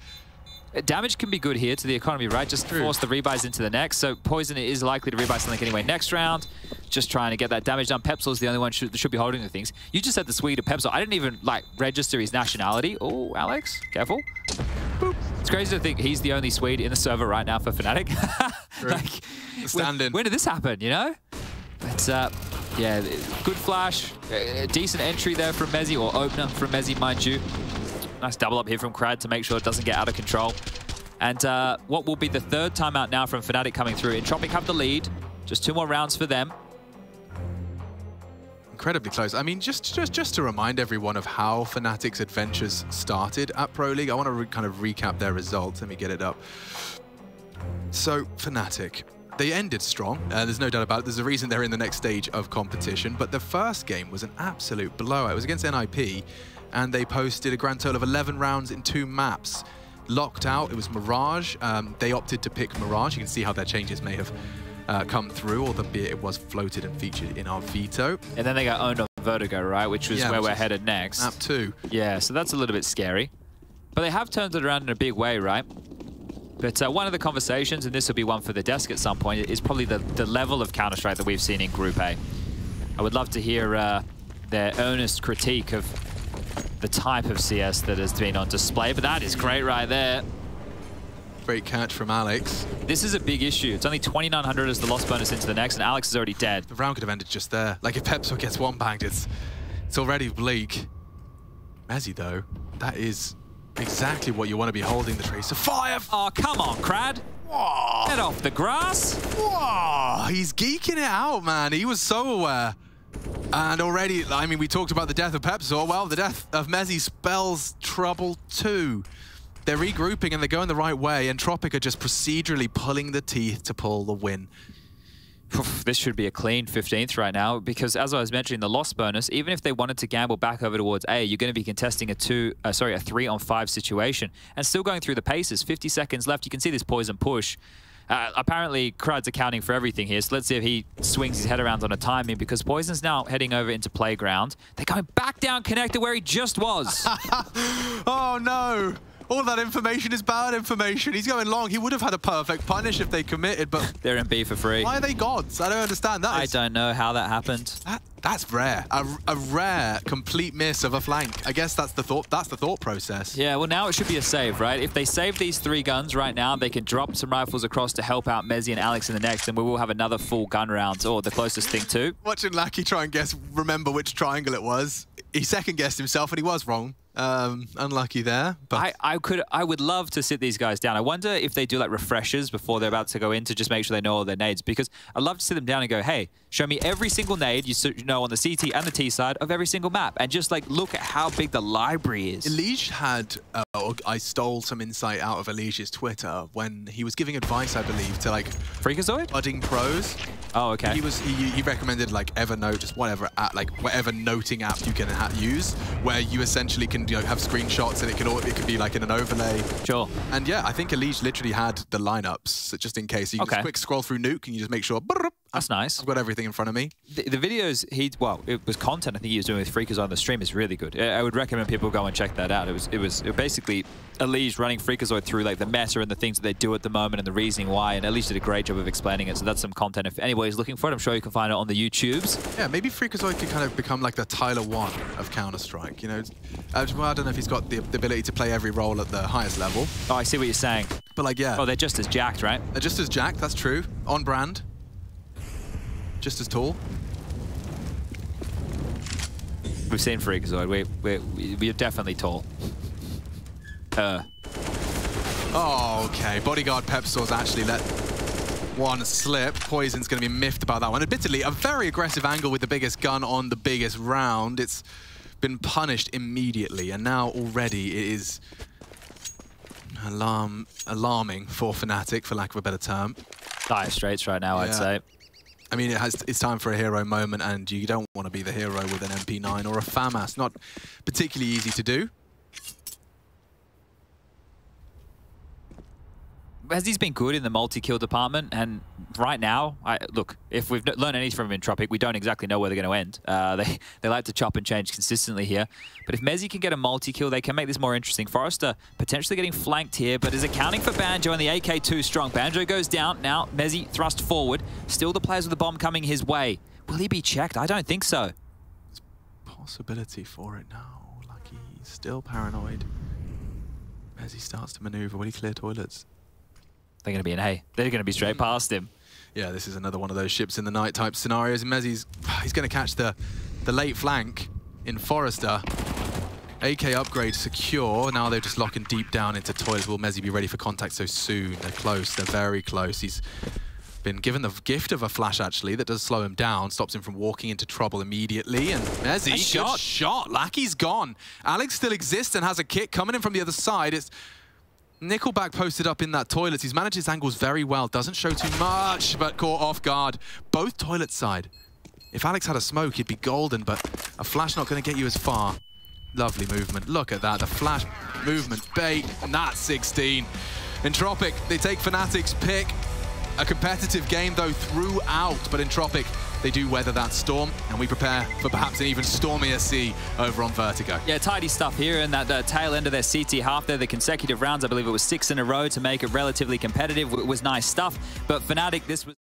[SPEAKER 1] Damage can be good here to the economy, right? Just force the rebuys into the next. So Poison is likely to rebuy something anyway next round. Just trying to get that damage done. Peppzor's the only one that should be holding the things. You just said the Swede of Peppzor. I didn't even, like, register his nationality. Oh, Alex, careful.
[SPEAKER 2] Boop.
[SPEAKER 1] It's crazy to think he's the only Swede in the server right now for fnatic. Like,
[SPEAKER 2] Stand-in.
[SPEAKER 1] when did this happen, you know? But yeah, good flash, decent entry there from mezii, or opener from mezii, mind you. Nice double up here from Krad to make sure it doesn't get out of control. And what will be the third timeout now from fnatic coming through. Entropiq have the lead. Just 2 more rounds for them.
[SPEAKER 2] Incredibly close. I mean, just to remind everyone of how fnatic's adventures started at Pro League, I want to kind of recap their results. Let me get it up. So, fnatic, they ended strong. There's no doubt about it. There's a reason they're in the next stage of competition. But the first game was an absolute blowout. It was against NIP, and they posted a grand total of 11 rounds in 2 maps. Locked out, it was Mirage. They opted to pick Mirage. You can see how their changes may have come through, albeit it was floated and featured in our veto.
[SPEAKER 1] And then they got owned on Vertigo, right? Which was where we're headed next.
[SPEAKER 2] Map 2.
[SPEAKER 1] Yeah, so that's a little bit scary. But they have turned it around in a big way, right? But one of the conversations, and this will be one for the desk at some point, is probably the level of Counter-Strike that we've seen in Group A. I would love to hear their earnest critique of the type of CS that has been on display, but that is great right there.
[SPEAKER 2] Great catch from Alex.
[SPEAKER 1] This is a big issue. It's only 2,900 as the loss bonus into the next, and Alex is already dead.
[SPEAKER 2] The round could have ended just there. Like, if Peppzor gets one banged, it's already bleak. mezii, though, that is exactly what you want to be holding the Tracer Fire.
[SPEAKER 1] Oh, come on, Krad.
[SPEAKER 2] Whoa.
[SPEAKER 1] Get off the grass.
[SPEAKER 2] Whoa. He's geeking it out, man. He was so aware. And already, I mean, we talked about the death of Peppzor. Well, the death of mezii spells trouble too. They're regrouping and they're going the right way. Entropiq are just procedurally pulling the teeth to pull the win.
[SPEAKER 1] This should be a clean 15th right now, because as I was mentioning, the loss bonus, even if they wanted to gamble back over towards A, you're going to be contesting a 3-on-5 situation and still going through the paces. 50 seconds left. You can see this poison push. Apparently, Krad's accounting for everything here, so let's see if he swings his head around on a timing, because Poison's now heading over into Playground. They're going back down connector where he just was.
[SPEAKER 2] Oh, no. All that information is bad information. He's going long. He would have had a perfect punish if they committed, but...
[SPEAKER 1] They're in B for free.
[SPEAKER 2] Why are they gods? I don't understand that.
[SPEAKER 1] I don't know how that happened.
[SPEAKER 2] That's rare. A rare, complete miss of a flank. I guess that's the thought process.
[SPEAKER 1] Yeah, well, now it should be a save, right? If they save these 3 guns right now, they can drop some rifles across to help out mezii and Alex in the next, and we will have another full gun round, or the closest thing to.
[SPEAKER 2] Watching Lackey try and remember which triangle it was. He second-guessed himself, and he was wrong. Unlucky there. But
[SPEAKER 1] I would love to sit these guys down. I wonder if they do like refreshers before they're about to go in to just make sure they know all their nades, because I'd love to sit them down and go, hey, show me every single nade you know on the CT and the T side of every single map, and just like look at how big the library is.
[SPEAKER 2] Elige had, I stole some insight out of Elige's Twitter when he was giving advice, I believe, to like
[SPEAKER 1] Freakazoid?
[SPEAKER 2] budding pros.
[SPEAKER 1] Oh, okay.
[SPEAKER 2] He recommended like Evernote, just whatever noting app you can use, where you essentially can have screenshots and it could be like in an overlay.
[SPEAKER 1] Sure.
[SPEAKER 2] And yeah, I think Elige literally had the lineups just in case. So you can just quick scroll through Nuke and you just make sure.
[SPEAKER 1] That's nice.
[SPEAKER 2] I've got everything in front of me.
[SPEAKER 1] The videos it was content I think he was doing with Freakazoid on the stream is really good. I would recommend people go and check that out. It was basically Elige running Freakazoid through like the meta and the things that they do at the moment and the reasoning why, and Elige did a great job of explaining it. So that's some content. If anybody's looking for it, I'm sure you can find it on the YouTubes.
[SPEAKER 2] Yeah, maybe Freakazoid could kind of become like the Tyler 1 of Counter-Strike. You know, I don't know if he's got the ability to play every role at the highest level.
[SPEAKER 1] Oh, I see what you're saying.
[SPEAKER 2] But like, yeah.
[SPEAKER 1] Oh, they're just as jacked, right?
[SPEAKER 2] They're just as jacked, that's true. On brand. Just as tall.
[SPEAKER 1] We've seen Freakazoid. We're definitely tall.
[SPEAKER 2] Oh, okay. Bodyguard Peppzor's actually let one slip. Poison's going to be miffed about that one. Admittedly, a very aggressive angle with the biggest gun on the biggest round. It's been punished immediately, and now already it is alarming for fnatic, for lack of a better term.
[SPEAKER 1] Dire straits right now, I'd say.
[SPEAKER 2] I mean, it's time for a hero moment, and you don't want to be the hero with an MP9 or a FAMAS. Not particularly easy to do.
[SPEAKER 1] Mezii's been good in the multi-kill department, and right now, look, if we've learned anything from Entropiq, we don't exactly know where they're going to end. They like to chop and change consistently here. But if mezii can get a multi-kill, they can make this more interesting. Forrester potentially getting flanked here, but is accounting for Banjo, and the AK too strong. Banjo goes down. Now mezii thrust forward. Still the players with the bomb coming his way. Will he be checked? I don't think so.
[SPEAKER 2] There's a possibility for it now. Lucky, he's still paranoid. As he starts to maneuver, will he clear toilets?
[SPEAKER 1] They're going to be in A. They're going to be straight past him.
[SPEAKER 2] Yeah, this is another one of those ships in the night type scenarios. And mezii's, he's going to catch the late flank in Forrester. AK upgrade secure. Now they're just locking deep down into toilets. Will mezii be ready for contact so soon? They're close. They're very close. He's been given the gift of a flash, actually, that does slow him down, stops him from walking into trouble immediately. And mezii, good shot. Lackey's gone. Alex still exists and has a kick coming in from the other side. It's NickelBack posted up in that toilet. He's managed his angles very well. Doesn't show too much, but caught off guard. Both toilet side. If Alex had a smoke, he'd be golden, but a flash not going to get you as far. Lovely movement. Look at that. The flash movement bait. And that's 16. Entropiq, they take fnatic's pick. A competitive game, though, throughout. But Entropiq, they do weather that storm, and we prepare for perhaps an even stormier sea over on Vertigo.
[SPEAKER 1] Yeah, tidy stuff here in that tail end of their CT half there. The consecutive rounds, I believe it was 6 in a row to make it relatively competitive. It was nice stuff. But Fnatic, this was...